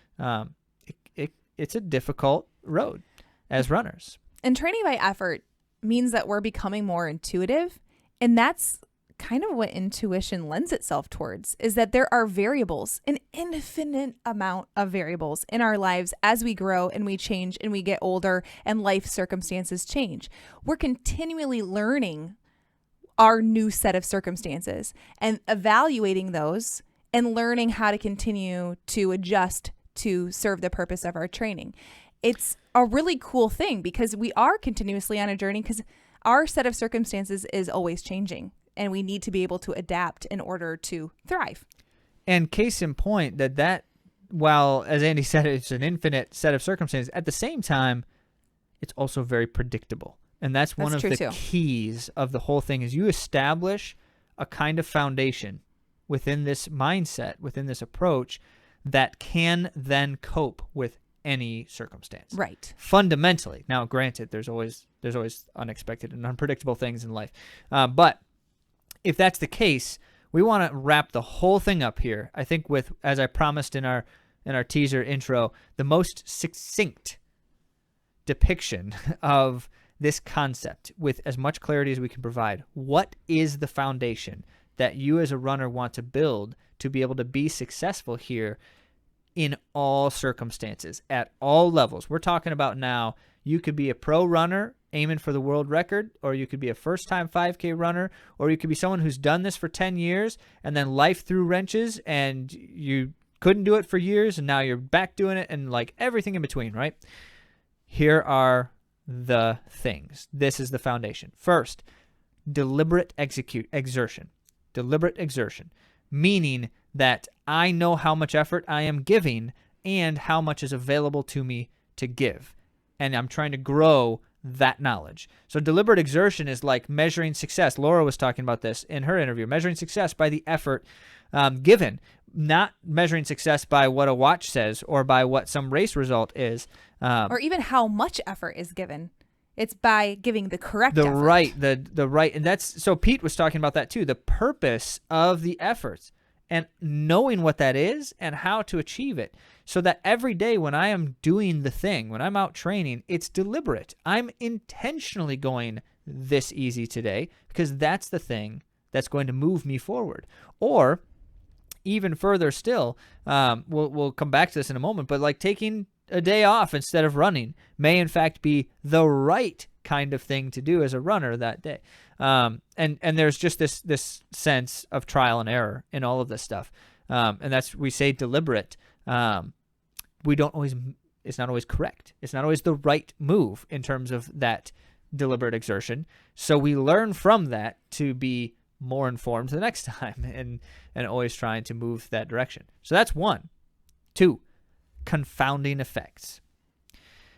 [SPEAKER 1] it's a difficult road as runners.
[SPEAKER 2] And training by effort means that we're becoming more intuitive, and that's kind of what intuition lends itself towards, is that there are variables, an infinite amount of variables in our lives as we grow and we change and we get older and life circumstances change. We're continually learning our new set of circumstances and evaluating those and learning how to continue to adjust to serve the purpose of our training. It's a really cool thing because we are continuously on a journey because our set of circumstances is always changing. And we need to be able to adapt in order to thrive.
[SPEAKER 1] And case in point that while, as Andy said, it's an infinite set of circumstances, at the same time, it's also very predictable. And that's one of the keys of the whole thing is you establish a kind of foundation within this mindset, within this approach that can then cope with any circumstance.
[SPEAKER 2] Right.
[SPEAKER 1] Fundamentally. Now, granted, there's always unexpected and unpredictable things in life. But if that's the case, we want to wrap the whole thing up here. I think with, as I promised in our teaser intro, the most succinct depiction of this concept with as much clarity as we can provide. What is the foundation that you as a runner want to build to be able to be successful here in all circumstances, at all levels? We're talking about now, you could be a pro runner aiming for the world record, or you could be a first-time 5K runner, or you could be someone who's done this for 10 years and then life threw wrenches and you couldn't do it for years and now you're back doing it, and like everything in between, right? Here are the things. This is the foundation. First, deliberate exertion. Deliberate exertion, meaning that I know how much effort I am giving and how much is available to me to give. And I'm trying to grow that knowledge. So deliberate exertion is like measuring success. Laura was talking about this in her interview, measuring success by the effort given, not measuring success by what a watch says or by what some race result is.
[SPEAKER 2] Or even how much effort is given. It's by giving the correct effort.
[SPEAKER 1] The right. And that's, so Pete was talking about that too, the purpose of the efforts and knowing what that is and how to achieve it. So that every day when I am doing the thing, when I'm out training, it's deliberate. I'm intentionally going this easy today because that's the thing that's going to move me forward. Or even further still, we'll come back to this in a moment, but like taking a day off instead of running may in fact be the right kind of thing to do as a runner that day. And there's just this sense of trial and error in all of this stuff. And that's, we say deliberate. We don't always, it's not always correct. It's not always the right move in terms of that deliberate exertion. So we learn from that to be more informed the next time and always trying to move that direction. So that's one. Two, confounding effects.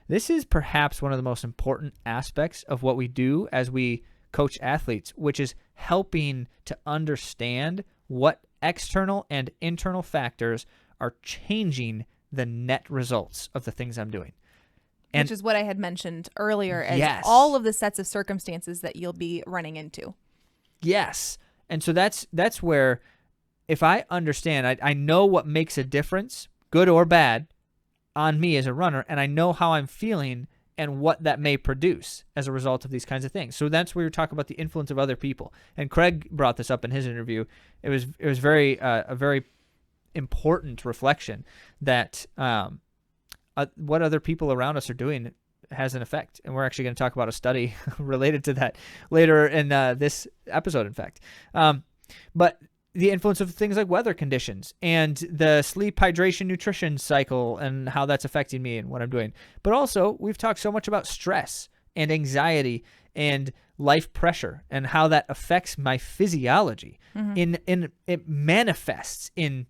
[SPEAKER 1] This is perhaps one of the most important aspects of what we do as we coach athletes, which is helping to understand what external and internal factors are changing the net results of the things I'm doing.
[SPEAKER 2] Which is what I had mentioned earlier as
[SPEAKER 1] yes.
[SPEAKER 2] all of the sets of circumstances that you'll be running into.
[SPEAKER 1] Yes. And so that's where, if I understand, I know what makes a difference, good or bad, on me as a runner, and I know how I'm feeling and what that may produce as a result of these kinds of things. So that's where we talk about the influence of other people. And Craig brought this up in his interview. It was very a very important reflection that what other people around us are doing has an effect. And we're actually going to talk about a study related to that later in this episode, in fact. But the influence of things like weather conditions and the sleep, hydration, nutrition cycle and how that's affecting me and what I'm doing. But also, we've talked so much about stress and anxiety and life pressure and how that affects my physiology. Mm-hmm. It manifests in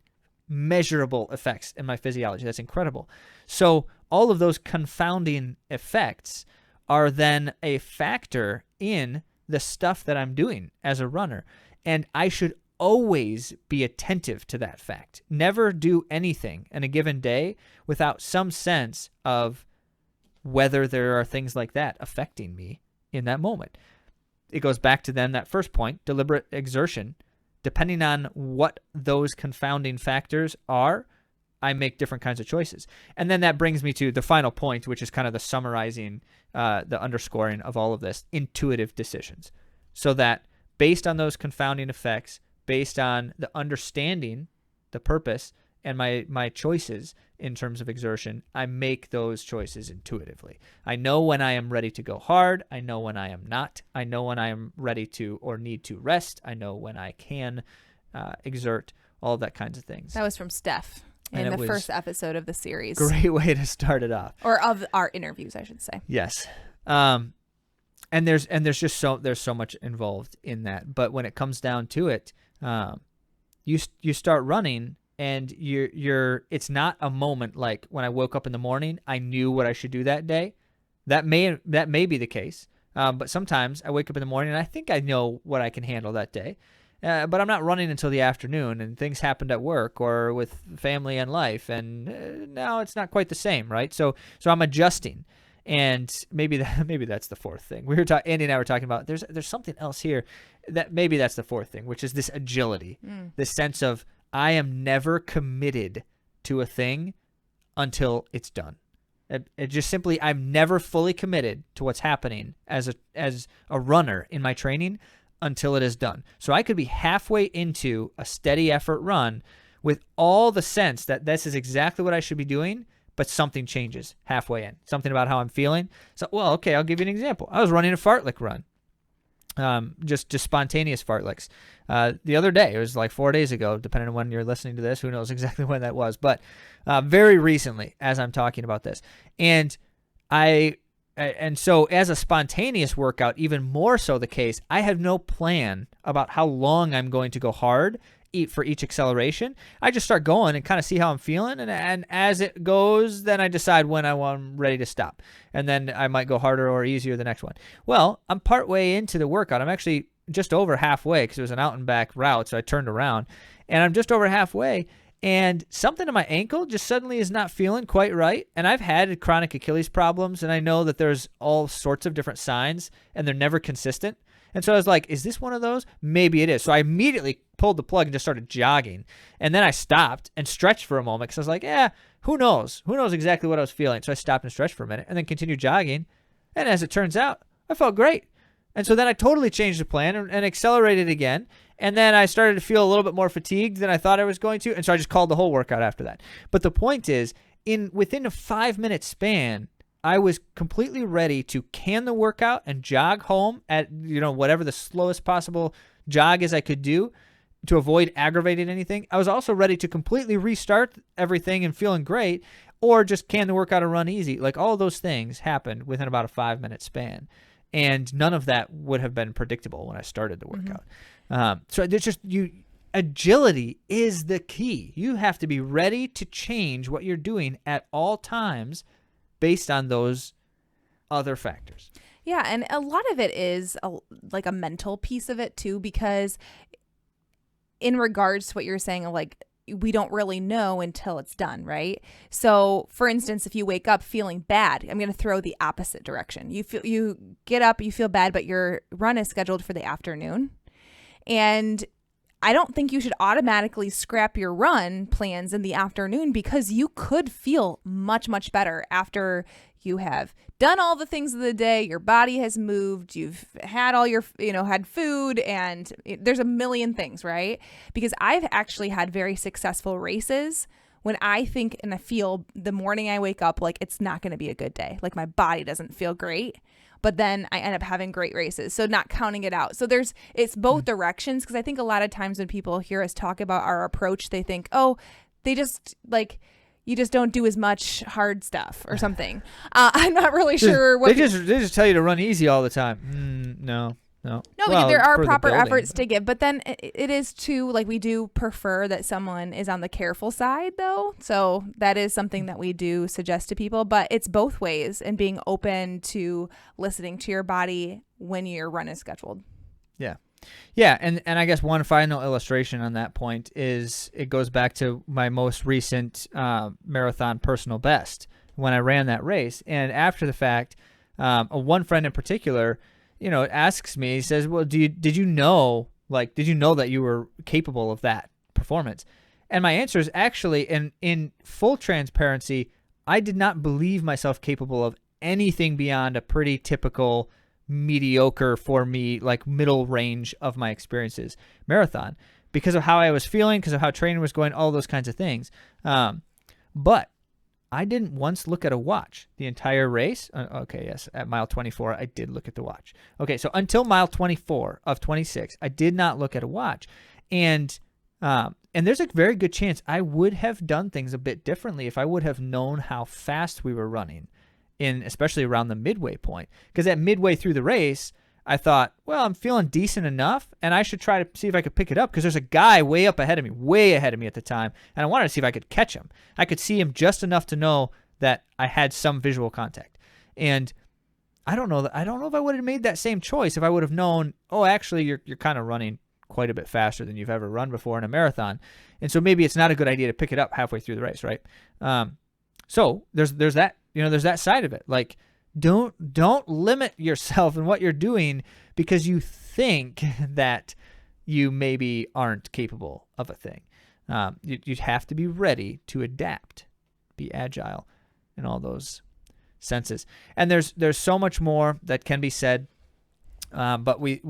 [SPEAKER 1] measurable effects in my physiology. That's incredible. So all of those confounding effects are then a factor in the stuff that I'm doing as a runner. And I should always be attentive to that fact. Never do anything in a given day without some sense of whether there are things like that affecting me in that moment. It goes back to then that first point, deliberate exertion. Depending on what those confounding factors are, I make different kinds of choices. And then that brings me to the final point, which is kind of the summarizing, the underscoring of all of this, intuitive decisions. So that based on those confounding effects, based on the understanding, the purpose, and my choices in terms of exertion, I make those choices intuitively. I know when I am ready to go hard. I know when I am not. I know when I am ready to or need to rest. I know when I can exert, all of that kinds of things.
[SPEAKER 2] That was from Steph in the first episode of the series.
[SPEAKER 1] Great way to start it off.
[SPEAKER 2] Or of our interviews, I should say.
[SPEAKER 1] Yes. And there's just there's so much involved in that. But when it comes down to it, you start running, and it's not a moment like when I woke up in the morning, I knew what I should do that day. That may be the case. But sometimes I wake up in the morning and I think I know what I can handle that day. But I'm not running until the afternoon, and things happened at work or with family and life, and now it's not quite the same, right? So I'm adjusting, and maybe that's the fourth thing. Andy and I were talking about. There's something else here that maybe that's the fourth thing, which is this agility, this sense of I am never committed to a thing until it's done. It just simply, I'm never fully committed to what's happening as a runner in my training until it is done. So I could be halfway into a steady effort run with all the sense that this is exactly what I should be doing, but something changes halfway in. Something about how I'm feeling. So, okay, I'll give you an example. I was running a fartlek run. Just spontaneous fartleks. The other day, it was like 4 days ago, depending on when you're listening to this, who knows exactly when that was, but very recently as I'm talking about this. And so as a spontaneous workout, even more so the case, I have no plan about how long I'm going to go hard for each acceleration. I just start going and kind of see how I'm feeling, and as it goes, then I decide when I'm ready to stop, and then I might go harder or easier the next one. Well, I'm partway into the workout. I'm actually just over halfway because it was an out and back route, so I turned around, and I'm just over halfway, and something in my ankle just suddenly is not feeling quite right. And I've had chronic Achilles problems, and I know that there's all sorts of different signs, and they're never consistent. And so I was like, is this one of those? Maybe it is. So I immediately pulled the plug and just started jogging. And then I stopped and stretched for a moment because I was like, who knows? Who knows exactly what I was feeling? So I stopped and stretched for a minute and then continued jogging. And as it turns out, I felt great. And so then I totally changed the plan and accelerated again. And then I started to feel a little bit more fatigued than I thought I was going to. And so I just called the whole workout after that. But the point is, within a 5-minute span, I was completely ready to can the workout and jog home at whatever the slowest possible jog is I could do to avoid aggravating anything. I was also ready to completely restart everything and feeling great, or just can the workout and run easy. Like, all of those things happened within about a 5-minute span, and none of that would have been predictable when I started the workout. So there's just agility is the key. You have to be ready to change what you're doing at all times based on those other factors.
[SPEAKER 2] Yeah, and a lot of it is like a mental piece of it too, because in regards to what you're saying, like, we don't really know until it's done, right? So, for instance, if you wake up feeling bad, I'm going to throw the opposite direction. You get up, you feel bad, but your run is scheduled for the afternoon, and I don't think you should automatically scrap your run plans in the afternoon, because you could feel much, much better after you have done all the things of the day. Your body has moved. You've had all your, had food, and there's a million things, right? Because I've actually had very successful races when I think and I feel the morning I wake up like it's not going to be a good day. Like, my body doesn't feel great. But then I end up having great races. So not counting it out. So it's both directions, because I think a lot of times when people hear us talk about our approach, they think, they just you just don't do as much hard stuff or something. I'm not really sure what
[SPEAKER 1] they just tell you to run easy all the time. No.
[SPEAKER 2] No, because there are proper efforts to give, but then it is too, like, we do prefer that someone is on the careful side, though. So that is something that we do suggest to people, but it's both ways, and being open to listening to your body when your run is scheduled.
[SPEAKER 1] Yeah. Yeah, and I guess one final illustration on that point is it goes back to my most recent marathon personal best when I ran that race. And after the fact, one friend in particular, asks me, he says, well, did you know that you were capable of that performance? And my answer is actually, in full transparency, I did not believe myself capable of anything beyond a pretty typical mediocre for me, like middle range of my experiences marathon, because of how I was feeling, because of how training was going, all those kinds of things. But I didn't once look at a watch the entire race. Okay, yes, at mile 24, I did look at the watch. Okay, so until mile 24 of 26, I did not look at a watch. And there's a very good chance I would have done things a bit differently if I would have known how fast we were running, especially around the midway point. Because at midway through the race, I thought, well, I'm feeling decent enough, and I should try to see if I could pick it up, because there's a guy way ahead of me at the time, and I wanted to see if I could catch him. I could see him just enough to know that I had some visual contact. And I don't know if I would have made that same choice if I would have known, oh, actually, you're kind of running quite a bit faster than you've ever run before in a marathon. And so maybe it's not a good idea to pick it up halfway through the race, right? So there's that, there's that side of it. Like, don't limit yourself in what you're doing because you think that you maybe aren't capable of a thing. You'd have to be ready to adapt, be agile in all those senses. And there's so much more that can be said. But we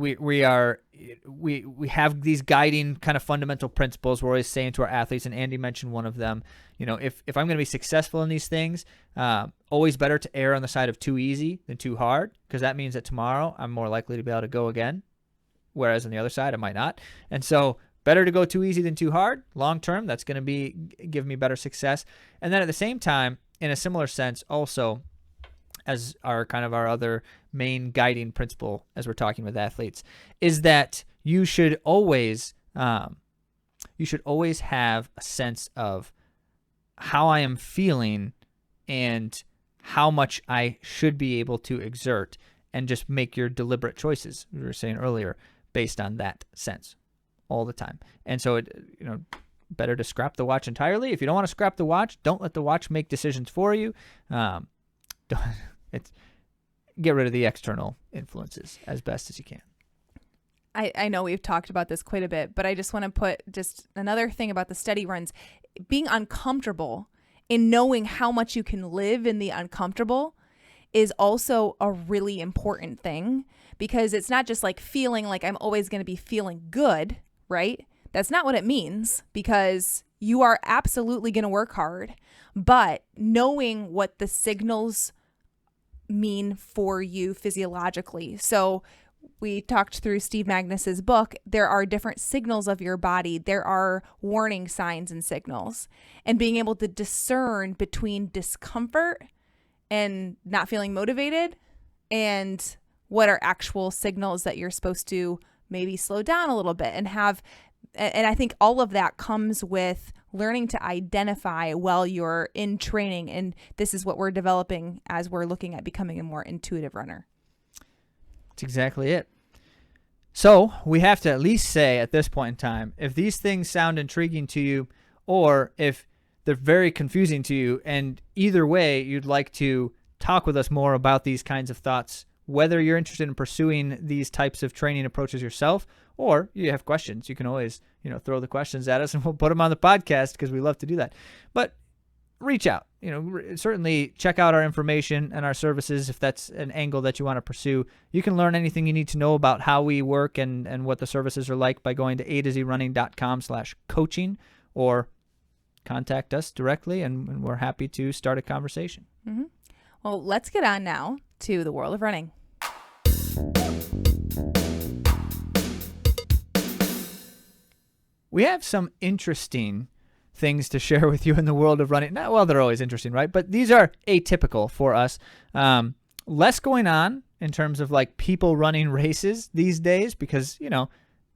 [SPEAKER 1] have these guiding kind of fundamental principles we're always saying to our athletes, and Andy mentioned one of them. If I'm going to be successful in these things, always better to err on the side of too easy than too hard, because that means that tomorrow I'm more likely to be able to go again, whereas on the other side I might not. And so better to go too easy than too hard. Long term, that's going to give me better success. And then at the same time, in a similar sense, also, as our other main guiding principle as we're talking with athletes, is that you should always have a sense of how I am feeling and how much I should be able to exert, and just make your deliberate choices, we were saying earlier, based on that sense all the time. And so better to scrap the watch entirely. If you don't want to scrap the watch, don't let the watch make decisions for you. Get rid of the external influences as best as you can.
[SPEAKER 2] I know we've talked about this quite a bit, but I just want to put just another thing about the steady runs. Being uncomfortable and knowing how much you can live in the uncomfortable is also a really important thing, because it's not just like feeling like I'm always going to be feeling good, right? That's not what it means, because you are absolutely going to work hard, but knowing what the signals mean for you physiologically. So we talked through Steve Magness's book. There are different signals of your body. There are warning signs and signals, and being able to discern between discomfort and not feeling motivated and what are actual signals that you're supposed to maybe slow down a little bit and I think all of that comes with learning to identify while you're in training. And this is what we're developing as we're looking at becoming a more intuitive runner.
[SPEAKER 1] That's exactly it. So we have to at least say at this point in time, if these things sound intriguing to you, or if they're very confusing to you, and either way you'd like to talk with us more about these kinds of thoughts, whether you're interested in pursuing these types of training approaches yourself, or you have questions, you can always, throw the questions at us and we'll put them on the podcast, because we love to do that. But reach out, certainly check out our information and our services if that's an angle that you want to pursue. You can learn anything you need to know about how we work and what the services are like by going to AtoZrunning.com/coaching, or contact us directly, and we're happy to start a conversation.
[SPEAKER 2] Mm-hmm. Well, let's get on now to the world of running.
[SPEAKER 1] We have some interesting things to share with you in the world of running. Well, they're always interesting, right? But these are atypical for us. Less going on in terms of like people running races these days because,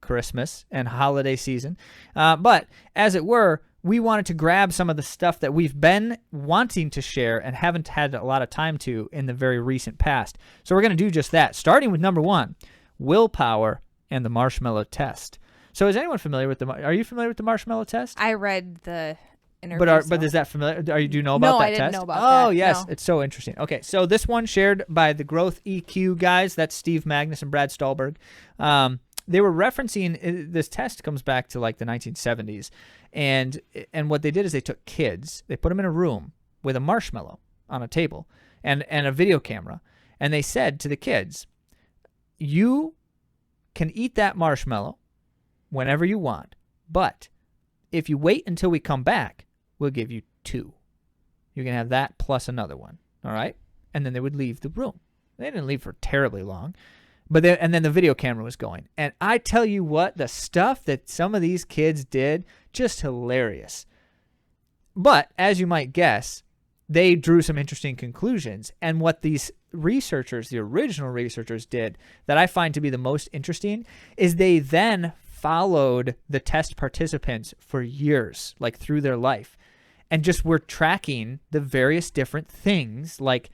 [SPEAKER 1] Christmas and holiday season. But as it were, we wanted to grab some of the stuff that we've been wanting to share and haven't had a lot of time to in the very recent past. So we're going to do just that, starting with number one, willpower and the marshmallow test. So is anyone familiar with are you familiar with the marshmallow test?
[SPEAKER 2] I read the interview.
[SPEAKER 1] But is that familiar? Do you know about
[SPEAKER 2] No,
[SPEAKER 1] that
[SPEAKER 2] I didn't
[SPEAKER 1] test?
[SPEAKER 2] know about that.
[SPEAKER 1] Oh, yes.
[SPEAKER 2] No.
[SPEAKER 1] It's so interesting. Okay, so this one shared by the Growth EQ guys. That's Steve Magness and Brad Stulberg. They were referencing, this test comes back to like the 1970s. And what they did is they took kids, they put them in a room with a marshmallow on a table and a video camera. And they said to the kids, you can eat that marshmallow whenever you want, but if you wait until we come back, we'll give you 2. You can have that plus another one, all right? And then they would leave the room. They didn't leave for terribly long, and then the video camera was going. And I tell you what, the stuff that some of these kids did, just hilarious. But as you might guess, they drew some interesting conclusions. And what these researchers, the original researchers, did that I find to be the most interesting is they then followed the test participants for years, like through their life, and just were tracking the various different things like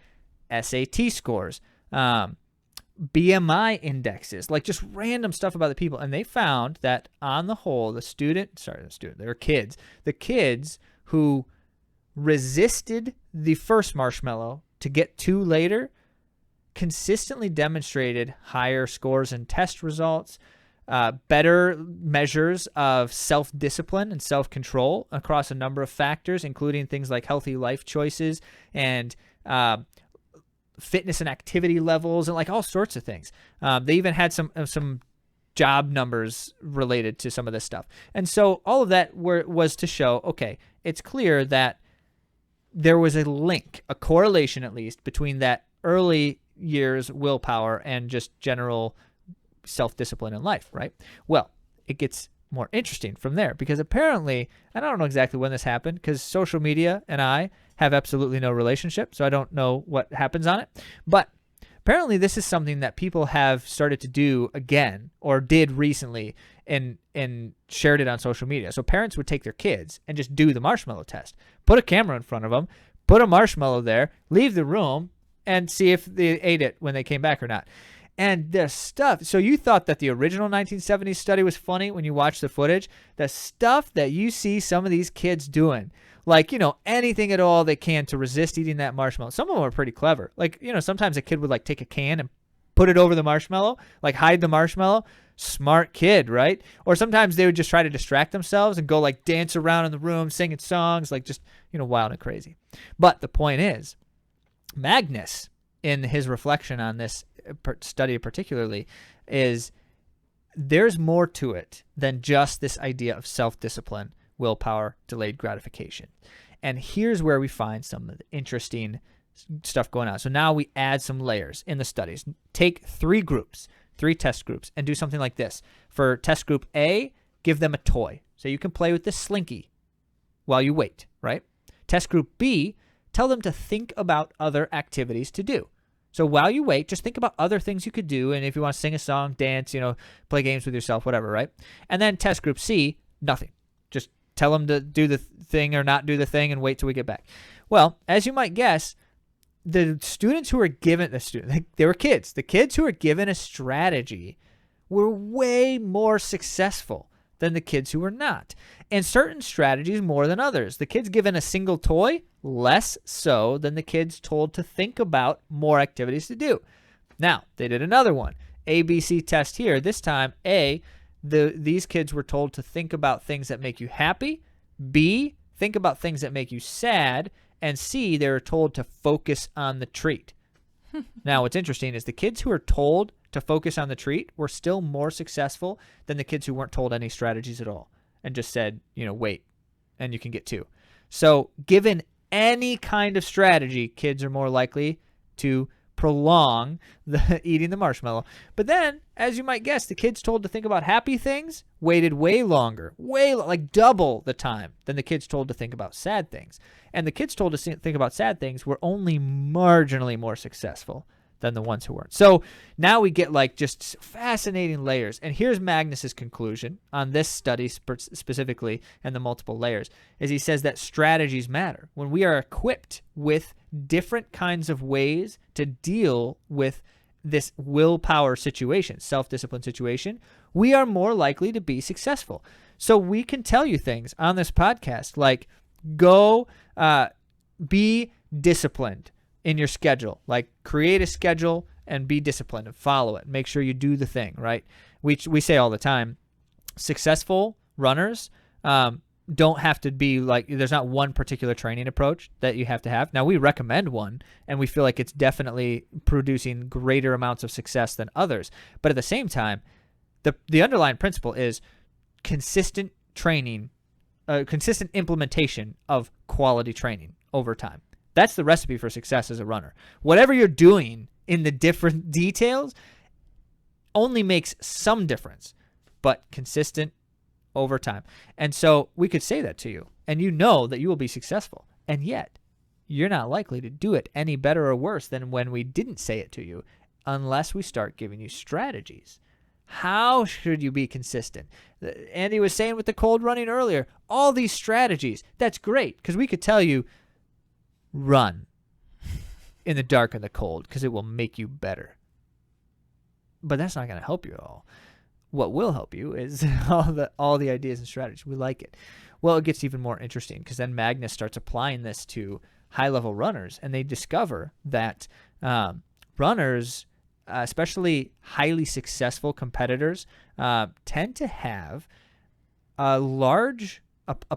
[SPEAKER 1] SAT scores, BMI indexes, like just random stuff about the people. And they found that on the whole, they were kids. The kids who resisted the first marshmallow to get 2 later consistently demonstrated higher scores in test results, better measures of self-discipline and self-control across a number of factors, including things like healthy life choices and fitness and activity levels and like all sorts of things. They even had some job numbers related to some of this stuff. And so all of that was to show, okay, it's clear that there was a link, a correlation at least, between that early years willpower and just general self-discipline in life, right? Well, it gets more interesting from there because apparently, and I don't know exactly when this happened because social media and I have absolutely no relationship, so I don't know what happens on it, but apparently this is something that people have started to do again or did recently and shared it on social media. So parents would take their kids and just do the marshmallow test, put a camera in front of them, put a marshmallow there, leave the room, and see if they ate it when they came back or not. And the stuff, so you thought that the original 1970s study was funny when you watch the footage. The stuff that you see some of these kids doing, like, anything at all they can to resist eating that marshmallow. Some of them are pretty clever. Like, sometimes a kid would like take a can and put it over the marshmallow, like hide the marshmallow. Smart kid, right? Or sometimes they would just try to distract themselves and go like dance around in the room, singing songs, like just, wild and crazy. But the point is, Magness, in his reflection on this study particularly, is there's more to it than just this idea of self-discipline, willpower, delayed gratification. And here's where we find some of the interesting stuff going on. So now we add some layers in the studies. Take 3 test groups, and do something like this. For test group A, give them a toy. So you can play with this slinky while you wait, right? Test group B, tell them to think about other activities to do. So while you wait, just think about other things you could do. And if you want to sing a song, dance, play games with yourself, whatever, right? And then test group C, nothing. Just tell them to do the thing or not do the thing and wait till we get back. Well, as you might guess, the students who were given they were kids. The kids who were given a strategy were way more successful than the kids who were not. And certain strategies more than others. The kids given a single toy, less so than the kids told to think about more activities to do. Now, they did another one. ABC test here. This time, A, these kids were told to think about things that make you happy. B, think about things that make you sad. And C, they were told to focus on the treat. Now, what's interesting is the kids who were told to focus on the treat were still more successful than the kids who weren't told any strategies at all and just said, wait, and you can get 2. So given any kind of strategy, kids are more likely to prolong eating the marshmallow. But then, as you might guess, the kids told to think about happy things waited way longer, like double the time than the kids told to think about sad things. And the kids told to think about sad things were only marginally more successful than the ones who weren't. So now we get like just fascinating layers. And here's Magness's conclusion on this study specifically and the multiple layers, is he says that strategies matter. When we are equipped with different kinds of ways to deal with this willpower situation, self-discipline situation, we are more likely to be successful. So we can tell you things on this podcast like go be disciplined in your schedule. Like create a schedule and be disciplined and follow it. Make sure you do the thing, right? We say all the time, successful runners don't have to be like, there's not one particular training approach that you have to have. Now we recommend one and we feel like it's definitely producing greater amounts of success than others. But at the same time, the underlying principle is consistent training, consistent implementation of quality training over time. That's the recipe for success as a runner. Whatever you're doing in the different details only makes some difference, but consistent over time. And so we could say that to you, and you know that you will be successful. And yet, you're not likely to do it any better or worse than when we didn't say it to you, unless we start giving you strategies. How should you be consistent? Andy was saying with the cold running earlier, all these strategies, that's great, because we could tell you, run in the dark and the cold, because it will make you better. But that's not going to help you at all. What will help you is all the ideas and strategies. We like it. Well, it gets even more interesting, because then Magness starts applying this to high-level runners, and they discover that runners, especially highly successful competitors, tend to have a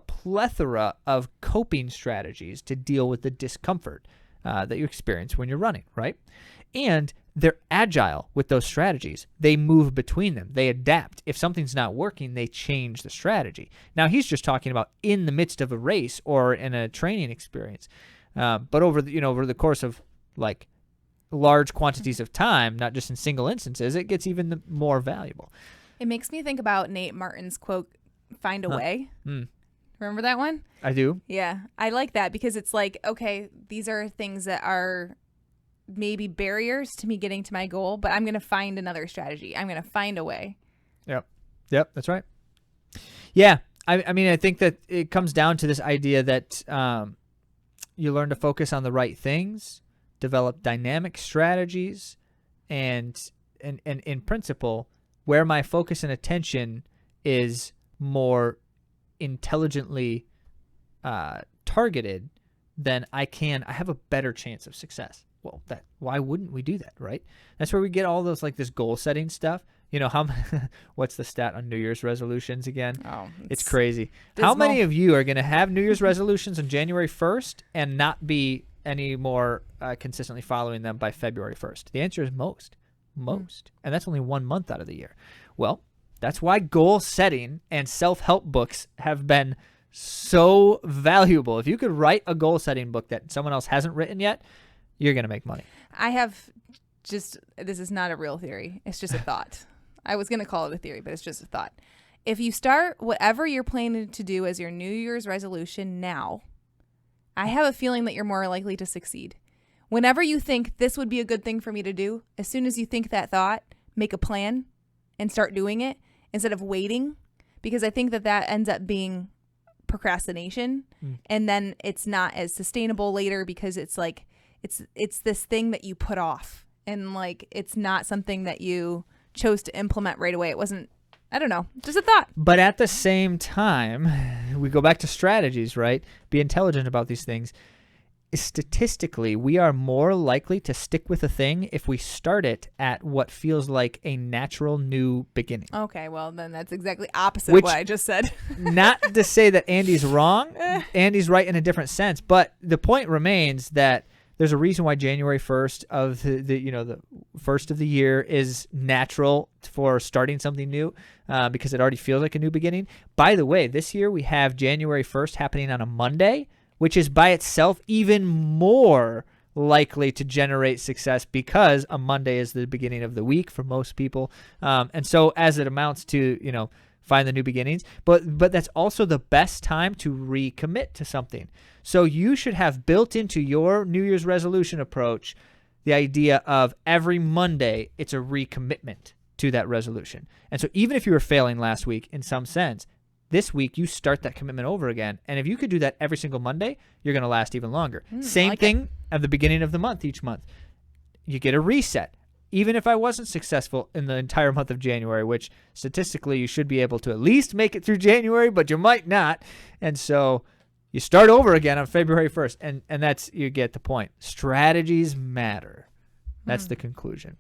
[SPEAKER 1] plethora of coping strategies to deal with the discomfort that you experience when you're running, right? And they're agile with those strategies. They move between them. They adapt. If something's not working, they change the strategy. Now, he's just talking about in the midst of a race or in a training experience. But over the course of like large quantities of time, not just in single instances, it gets even more valuable.
[SPEAKER 2] It makes me think about Nate Martin's quote, "Find a way." Remember that one?
[SPEAKER 1] I do.
[SPEAKER 2] Yeah, I like that, because it's like, okay, these are things that are maybe barriers to me getting to my goal, but I'm going to find another strategy. I'm going to find a way.
[SPEAKER 1] Yep, that's right. Yeah, I mean, I think that it comes down to this idea that you learn to focus on the right things, develop dynamic strategies, and in principle, where my focus and attention is more intelligently targeted, then I have a better chance of success. Well, why wouldn't we do that, right? That's where we get all those, like this goal setting stuff. You know, what's the stat on New Year's resolutions again?
[SPEAKER 2] Oh,
[SPEAKER 1] it's crazy.
[SPEAKER 2] Dismal.
[SPEAKER 1] How many of you are going to have New Year's resolutions on January 1st and not be any more consistently following them by February 1st? The answer is most. And that's only 1 month out of the year. Well, that's why goal setting and self-help books have been so valuable. If you could write a goal setting book that someone else hasn't written yet, you're going to make money.
[SPEAKER 2] I have this is not a real theory. It's just a thought. I was going to call it a theory, but it's just a thought. If you start whatever you're planning to do as your New Year's resolution now, I have a feeling that you're more likely to succeed. Whenever you think this would be a good thing for me to do, as soon as you think that thought, make a plan and start doing it instead of waiting, because I think that ends up being procrastination, and then it's not as sustainable later, because it's like it's this thing that you put off, and like it's not something that you chose to implement right away. It wasn't, I don't know, just a thought.
[SPEAKER 1] But at the same time, we go back to strategies, right? Be intelligent about these things. Statistically, we are more likely to stick with a thing if we start it at what feels like a natural new beginning.
[SPEAKER 2] Okay, well, then that's exactly opposite of what I just said.
[SPEAKER 1] Not to say that Andy's wrong. Andy's right in a different sense. But the point remains that there's a reason why January 1st of the first of the year is natural for starting something new, because it already feels like a new beginning. By the way, this year we have January 1st happening on a Monday, which is by itself even more likely to generate success, because a Monday is the beginning of the week for most people. And so as it amounts to, find the new beginnings, but that's also the best time to recommit to something. So you should have built into your New Year's resolution approach the idea of every Monday, it's a recommitment to that resolution. And so even if you were failing last week in some sense, this week you start that commitment over again. And if you could do that every single Monday, you're going to last even longer. Same thing at the beginning of the month, each month. You get a reset. even if I wasn't successful in the entire month of January, which statistically you should be able to at least make it through January, but you might not. And so you start over again on February 1st. And that's, you get the point. Strategies matter. That's the conclusion.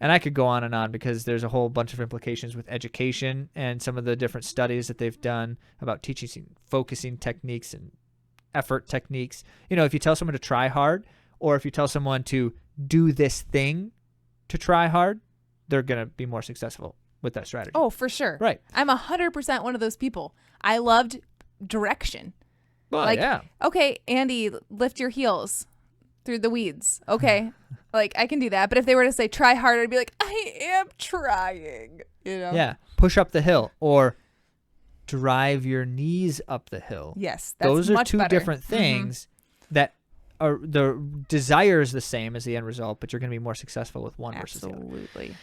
[SPEAKER 1] And I could go on and on because there's a whole bunch of implications with education and some of the different studies that they've done about teaching focusing techniques and effort techniques. You know, if you tell someone to try hard, or if you tell someone to do this thing to try hard, they're going to be more successful with that strategy.
[SPEAKER 2] Oh, for sure.
[SPEAKER 1] Right.
[SPEAKER 2] I'm 100% one of those people. I loved direction.
[SPEAKER 1] Well,
[SPEAKER 2] like,
[SPEAKER 1] yeah.
[SPEAKER 2] Okay, Andy, lift your heels through the weeds. Okay. Like, I can do that. But if they were to say try harder, I'd be like, I am trying. You know?
[SPEAKER 1] Yeah. Push up the hill, or drive your knees up the hill.
[SPEAKER 2] Yes. That's
[SPEAKER 1] Those are
[SPEAKER 2] much
[SPEAKER 1] two
[SPEAKER 2] better.
[SPEAKER 1] different things that are, the desire is the same as the end result, but you're going to be more successful with one versus the other.
[SPEAKER 2] Absolutely.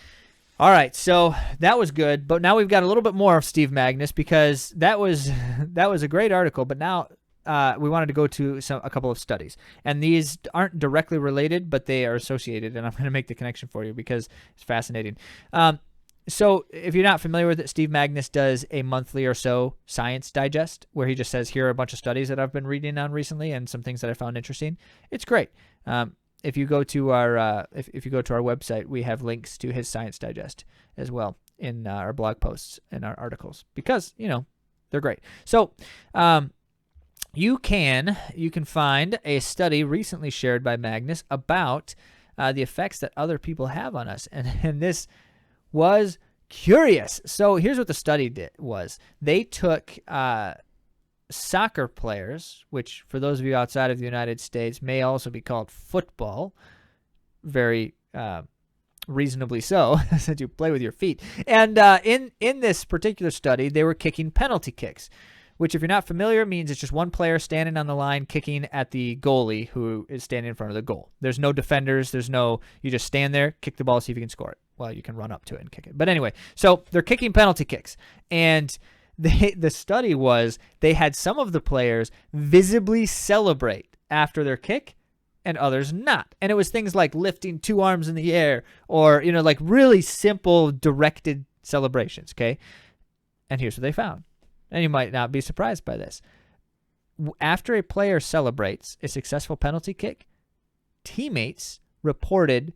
[SPEAKER 1] All right, so that was good, but now we've got a little bit more of Steve Magness, because that was a great article, but now we wanted to go to a couple of studies, and these aren't directly related, but they are associated, and I'm going to make the connection for you because it's fascinating. So if you're not familiar with it, Steve Magness does a monthly or so science digest where he just says, here are a bunch of studies that I've been reading on recently and some things that I found interesting. It's great. If you go to our if you go to our website, we have links to his science digest as well in our blog posts and our articles, because, you know, they're great. So you can find a study recently shared by Magness about the effects that other people have on us, and this was curious. So here's what the study was. They took soccer players, which for those of you outside of the United States may also be called football, very reasonably so, since you play with your feet. And in this particular study, they were kicking penalty kicks, which, if you're not familiar, means it's just one player standing on the line kicking at the goalie who is standing in front of the goal. There's no defenders. You just stand there, kick the ball, see if you can score it. Well, you can run up to it and kick it. But anyway, so they're kicking penalty kicks. And the study was they had some of the players visibly celebrate after their kick and others not. And it was things like lifting two arms in the air, or, you know, like really simple directed celebrations, okay? And here's what they found. And you might not be surprised by this. After a player celebrates a successful penalty kick, teammates reported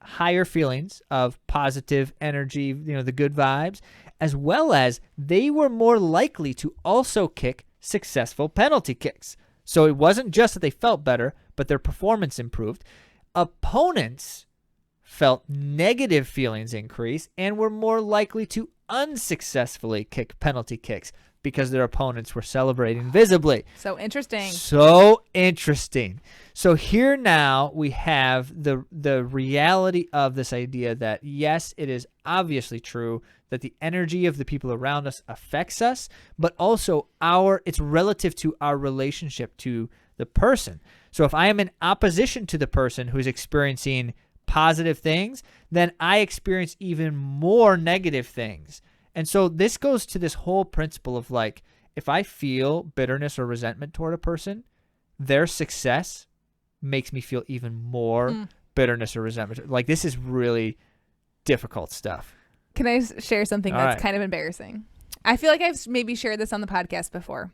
[SPEAKER 1] higher feelings of positive energy, you know, the good vibes, as well as they were more likely to also kick successful penalty kicks. So it wasn't just that they felt better, but their performance improved. Opponents felt negative feelings increase and were more likely to unsuccessfully kick penalty kicks because their opponents were celebrating visibly.
[SPEAKER 2] So interesting.
[SPEAKER 1] So interesting. So here now we have the reality of this idea that, yes, it is obviously true that the energy of the people around us affects us, but also it's relative to our relationship to the person. So if I am in opposition to the person who's experiencing positive things, then I experience even more negative things. And so this goes to this whole principle of, like, if I feel bitterness or resentment toward a person, their success makes me feel even more bitterness or resentment. Like, this is really difficult stuff.
[SPEAKER 2] Can I share something
[SPEAKER 1] All
[SPEAKER 2] that's
[SPEAKER 1] right.
[SPEAKER 2] kind of embarrassing? I feel like I've maybe shared this on the podcast before.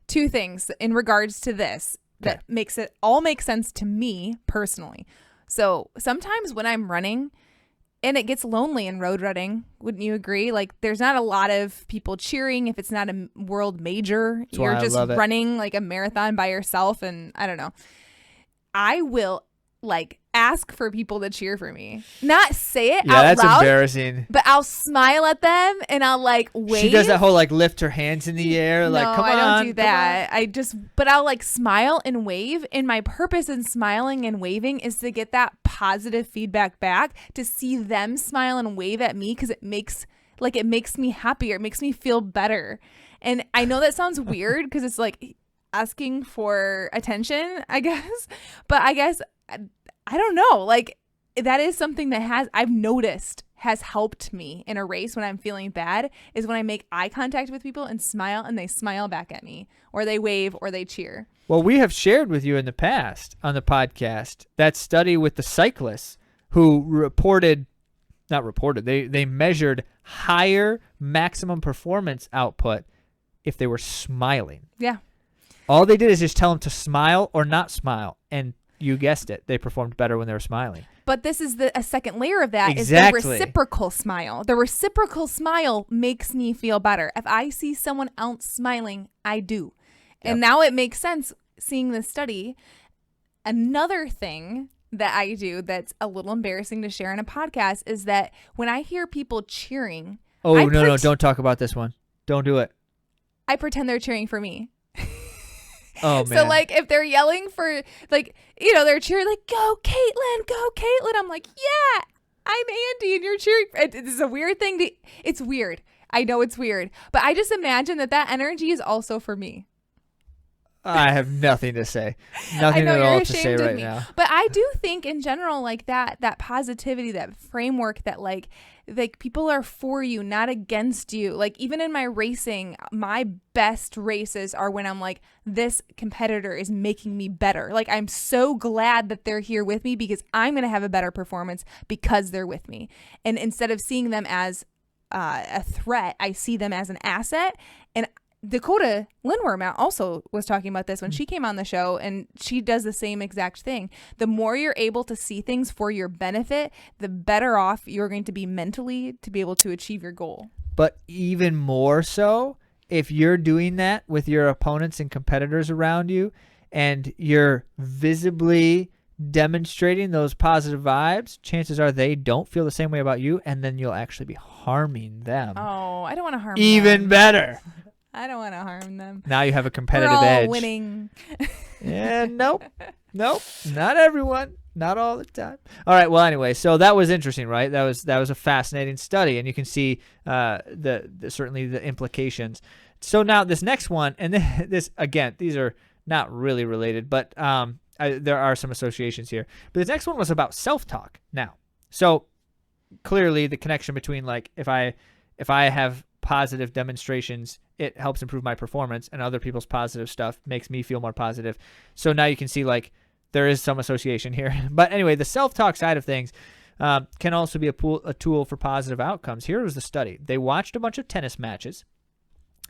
[SPEAKER 2] Two things in regards to this that makes it all make sense to me personally. So sometimes when I'm running, and it gets lonely in road running, wouldn't you agree? Like, there's not a lot of people cheering if it's not a world major.
[SPEAKER 1] That's why
[SPEAKER 2] You're
[SPEAKER 1] I
[SPEAKER 2] just
[SPEAKER 1] love it.
[SPEAKER 2] running like a marathon by yourself, and I don't know. I will, like, ask for people to cheer for me. Not say it
[SPEAKER 1] Yeah,
[SPEAKER 2] out
[SPEAKER 1] that's
[SPEAKER 2] loud,
[SPEAKER 1] embarrassing.
[SPEAKER 2] but I'll smile at them and I'll, like, wave.
[SPEAKER 1] She does that whole, like, lift her hands in the air, like,
[SPEAKER 2] No,
[SPEAKER 1] come on.
[SPEAKER 2] I don't do
[SPEAKER 1] come
[SPEAKER 2] that. But I'll, like, smile and wave. And my purpose in smiling and waving is to get that positive feedback back, to see them smile and wave at me, because it makes me happier. It makes me feel better. And I know that sounds weird because it's like asking for attention, I guess. But I guess, I don't know. Like, that is something that I've noticed has helped me in a race when I'm feeling bad, is when I make eye contact with people and smile, and they smile back at me, or they wave, or they cheer.
[SPEAKER 1] Well, we have shared with you in the past on the podcast that study with the cyclists who they measured higher maximum performance output if they were smiling.
[SPEAKER 2] Yeah.
[SPEAKER 1] All they did is just tell them to smile or not smile, and you guessed it, they performed better when they were smiling.
[SPEAKER 2] But this is a second layer of that
[SPEAKER 1] Exactly.
[SPEAKER 2] is the reciprocal smile. The reciprocal smile makes me feel better. If I see someone else smiling, I do. And now it makes sense seeing this study. Another thing that I do that's a little embarrassing to share in a podcast is that when I hear people cheering.
[SPEAKER 1] Oh, no, don't talk about this one. Don't do it.
[SPEAKER 2] I pretend they're cheering for me.
[SPEAKER 1] Oh, man.
[SPEAKER 2] So, like, if they're yelling for, like, they're cheering, like, go, Caitlin. I'm like, yeah, I'm Andy, and you're cheering. It's a weird thing. It's weird. I know it's weird. But I just imagine that energy is also for me.
[SPEAKER 1] I have nothing to say. Nothing at all to say right now.
[SPEAKER 2] But I do think in general, like that positivity, that framework that like people are for you, not against you. Like even in my racing, my best races are when I'm like, this competitor is making me better. Like I'm so glad that they're here with me because I'm going to have a better performance because they're with me. And instead of seeing them as a threat, I see them as an asset. And Dakota Lindworm also was talking about this when she came on the show, and she does the same exact thing. The more you're able to see things for your benefit, the better off you're going to be mentally to be able to achieve your goal.
[SPEAKER 1] But even more so, if you're doing that with your opponents and competitors around you, and you're visibly demonstrating those positive vibes, chances are they don't feel the same way about you, and then you'll actually be harming them.
[SPEAKER 2] Oh, I don't want to harm
[SPEAKER 1] even
[SPEAKER 2] them.
[SPEAKER 1] better.
[SPEAKER 2] I don't want to harm them.
[SPEAKER 1] Now you have a competitive
[SPEAKER 2] We're all
[SPEAKER 1] edge.
[SPEAKER 2] Winning.
[SPEAKER 1] Yeah, nope, not everyone, not all the time. All right, well, anyway, so that was interesting, right? That was a fascinating study, and you can see certainly the implications. So now this next one, and this again, these are not really related, but there are some associations here. But this next one was about self-talk. Now, so clearly the connection between like if I have positive demonstrations, it helps improve my performance, and other people's positive stuff makes me feel more positive. So now you can see like there is some association here. But anyway, the self-talk side of things can also be a tool for positive outcomes. Here was the study. They watched a bunch of tennis matches,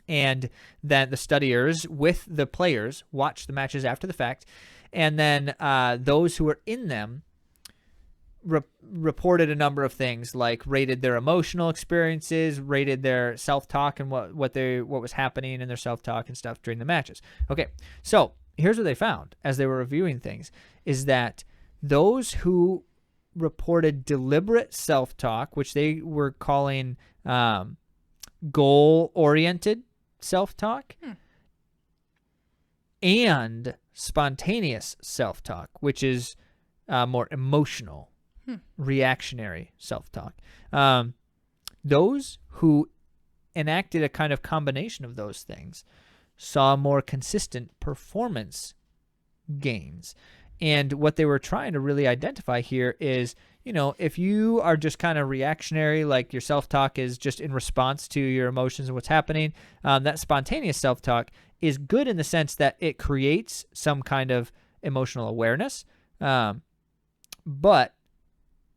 [SPEAKER 1] and then the studiers with the players watched the matches after the fact, and then those who were in them reported a number of things, like rated their emotional experiences, rated their self-talk and what was happening in their self-talk and stuff during the matches. Okay, so here's what they found as they were reviewing things, is that those who reported deliberate self-talk, which they were calling goal-oriented self-talk, and spontaneous self-talk, which is more emotional, reactionary self-talk. Those who enacted a kind of combination of those things saw more consistent performance gains. And what they were trying to really identify here is, if you are just kind of reactionary, like your self-talk is just in response to your emotions and what's happening, that spontaneous self-talk is good in the sense that it creates some kind of emotional awareness, but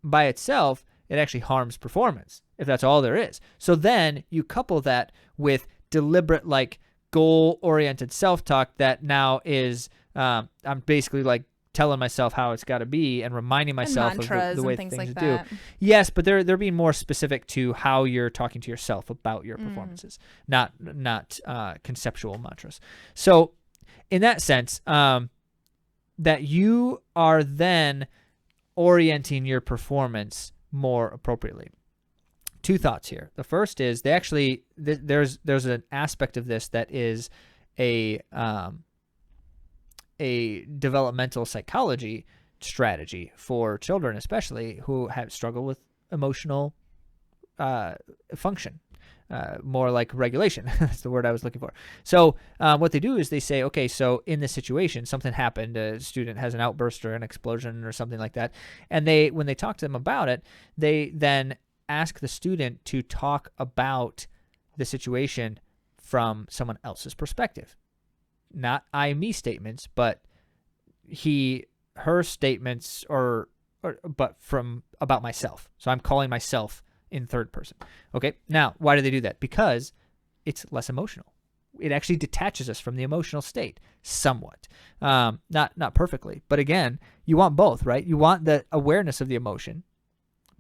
[SPEAKER 1] by itself, it actually harms performance, if that's all there is. So then you couple that with deliberate, like goal-oriented self-talk that now is, I'm basically like telling myself how it's got to be and reminding myself of the way things like do. Yes, but they're being more specific to how you're talking to yourself about your performances, not conceptual mantras. So in that sense, that you are then orienting your performance more appropriately. Two thoughts here. The first is they actually there's an aspect of this that is a developmental psychology strategy for children, especially who have struggled with emotional function, more like regulation. That's the word I was looking for. So what they do is they say, okay, so in this situation, something happened, a student has an outburst or an explosion or something like that, and when they talk to them about it, they then ask the student to talk about the situation from someone else's perspective. Not I, me statements, but her statements or but from about myself. So I'm calling myself in third person. Okay. Now, why do they do that? Because it's less emotional. It actually detaches us from the emotional state somewhat. Not perfectly, but again, you want both, right? You want the awareness of the emotion,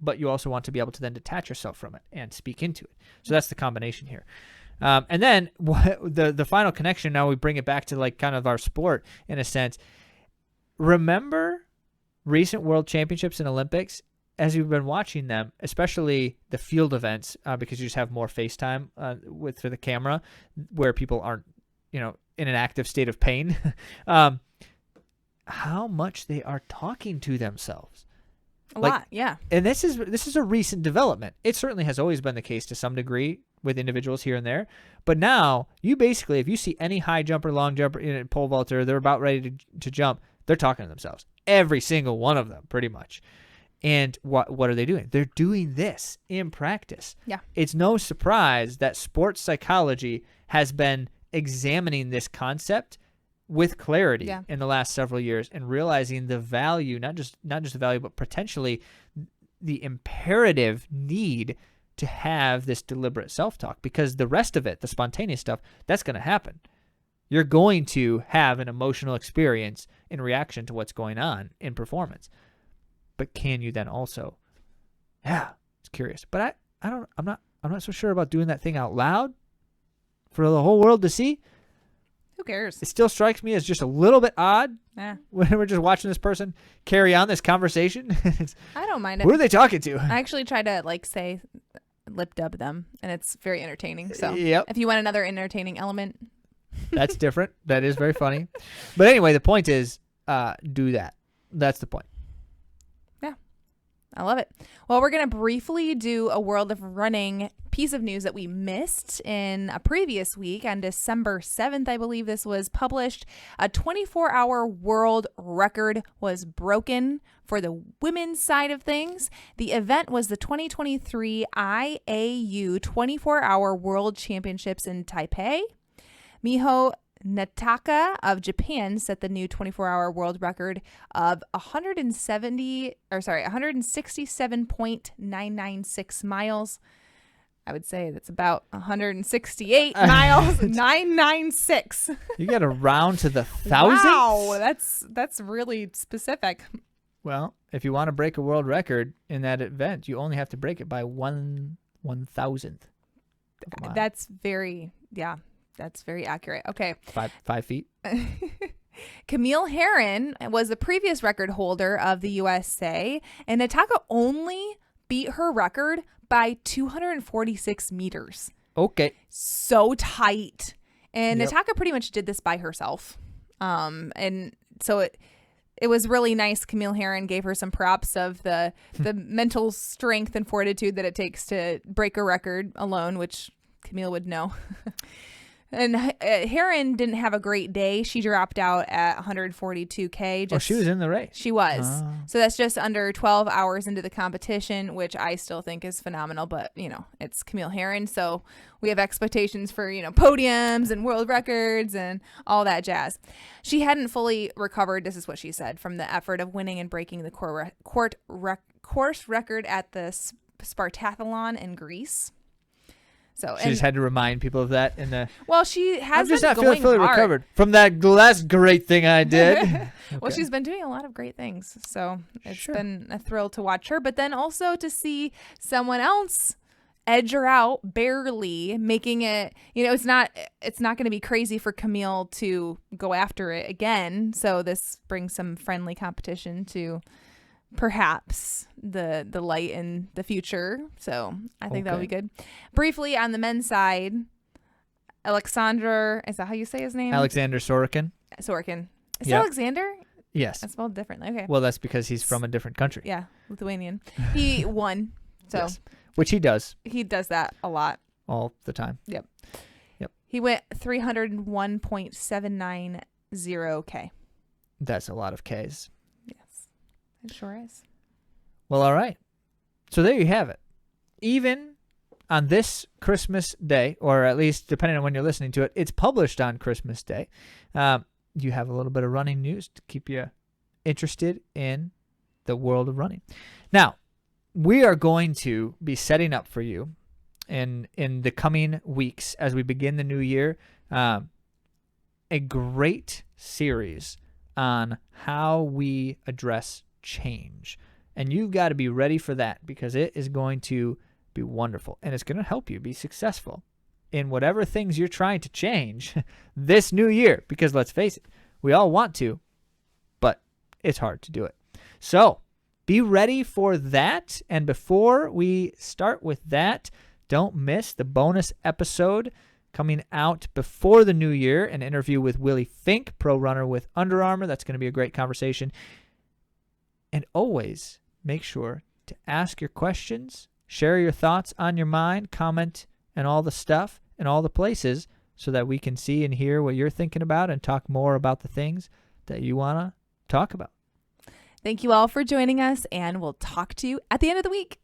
[SPEAKER 1] but you also want to be able to then detach yourself from it and speak into it. So that's the combination here. And then the final connection, now we bring it back to like kind of our sport in a sense. Remember recent world championships and Olympics, as you've been watching them, especially the field events, because you just have more FaceTime through the camera where people aren't, in an active state of pain, how much they are talking to themselves.
[SPEAKER 2] A lot, yeah.
[SPEAKER 1] And this is a recent development. It certainly has always been the case to some degree with individuals here and there. But now, you basically, if you see any high jumper, long jumper, pole vaulter, they're about ready to jump, they're talking to themselves. Every single one of them, pretty much. And what are they doing? They're doing this in practice.
[SPEAKER 2] Yeah.
[SPEAKER 1] It's no surprise that sports psychology has been examining this concept with clarity in the last several years and realizing the value, not just the value, but potentially the imperative need to have this deliberate self-talk, because the rest of it, the spontaneous stuff, that's going to happen. You're going to have an emotional experience in reaction to what's going on in performance. But can you then also, it's curious. But I'm not so sure about doing that thing out loud for the whole world to see.
[SPEAKER 2] Who cares?
[SPEAKER 1] It still strikes me as just a little bit odd
[SPEAKER 2] Yeah.
[SPEAKER 1] when we're just watching this person carry on this conversation.
[SPEAKER 2] I don't mind it.
[SPEAKER 1] Who are they talking to?
[SPEAKER 2] I actually try to say lip dub them, and it's very entertaining. So
[SPEAKER 1] Yep.
[SPEAKER 2] if you want another entertaining element,
[SPEAKER 1] That's different. That is very funny. But anyway, the point is, do that. That's the point.
[SPEAKER 2] I love it. Well, we're going to briefly do a World of Running piece of news that we missed in a previous week. On December 7th, I believe this was published. A 24-hour world record was broken for the women's side of things. The event was the 2023 IAU 24-hour World Championships in Taipei. Miho Nataka of Japan set the new 24-hour world record of 167.996 miles. I would say that's about 168 miles, 996.
[SPEAKER 1] You got to round to the thousandth?
[SPEAKER 2] Wow, that's really specific.
[SPEAKER 1] Well, if you want to break a world record in that event, you only have to break it by 1/1000th.
[SPEAKER 2] That's very accurate. Okay.
[SPEAKER 1] 5 feet.
[SPEAKER 2] Camille Herron was the previous record holder of the USA, and Nataka only beat her record by 246 meters.
[SPEAKER 1] Okay.
[SPEAKER 2] So tight. And
[SPEAKER 1] Yep.
[SPEAKER 2] Nataka pretty much did this by herself. And so it was really nice. Camille Herron gave her some props of the mental strength and fortitude that it takes to break a record alone, which Camille would know. And Herron didn't have a great day. She dropped out at 142K.
[SPEAKER 1] She was in the race.
[SPEAKER 2] She was. So that's just under 12 hours into the competition, which I still think is phenomenal. But, it's Camille Herron. So we have expectations for, podiums and world records and all that jazz. She hadn't fully recovered, this is what she said, from the effort of winning and breaking the course record at the Spartathlon in Greece. So
[SPEAKER 1] She just had to remind people of that in the.
[SPEAKER 2] Well, she has.
[SPEAKER 1] I'm just
[SPEAKER 2] been
[SPEAKER 1] not
[SPEAKER 2] going
[SPEAKER 1] fully
[SPEAKER 2] hard.
[SPEAKER 1] recovered from that last great thing I did.
[SPEAKER 2] Well,
[SPEAKER 1] Okay.
[SPEAKER 2] she's been doing a lot of great things, so it's
[SPEAKER 1] Sure.
[SPEAKER 2] been a thrill to watch her. But then also to see someone else edge her out, barely making it. It's not going to be crazy for Camille to go after it again. So this brings some friendly competition to perhaps the light in the future. So I think that'll be good. Briefly on the men's side, Alexander, is that how you say his name?
[SPEAKER 1] Alexander Sorokin.
[SPEAKER 2] Sorokin. Is it
[SPEAKER 1] Yep.
[SPEAKER 2] Alexander?
[SPEAKER 1] Yes.
[SPEAKER 2] That's spelled differently. Okay.
[SPEAKER 1] Well, that's because he's from a different country.
[SPEAKER 2] Yeah, Lithuanian. He won. So
[SPEAKER 1] Yes. Which he does
[SPEAKER 2] he does that a lot.
[SPEAKER 1] all the time.
[SPEAKER 2] He went 301.790K.
[SPEAKER 1] That's a lot of Ks.
[SPEAKER 2] Yes. It sure is.
[SPEAKER 1] Well, all right. So there you have it. Even on this Christmas Day, or at least depending on when you're listening to it, it's published on Christmas Day. You have a little bit of running news to keep you interested in the world of running. Now, we are going to be setting up for you in the coming weeks as we begin the new year, a great series on how we address change. And you've got to be ready for that, because it is going to be wonderful, and it's going to help you be successful in whatever things you're trying to change this new year. Because let's face it, we all want to, but it's hard to do it. So be ready for that. And before we start with that, don't miss the bonus episode coming out before the new year, an interview with Willie Fink, pro runner with Under Armour. That's going to be a great conversation. And always make sure to ask your questions, share your thoughts on your mind, comment, and all the stuff and all the places, so that we can see and hear what you're thinking about and talk more about the things that you want to talk about.
[SPEAKER 2] Thank you all for joining us, and we'll talk to you at the end of the week.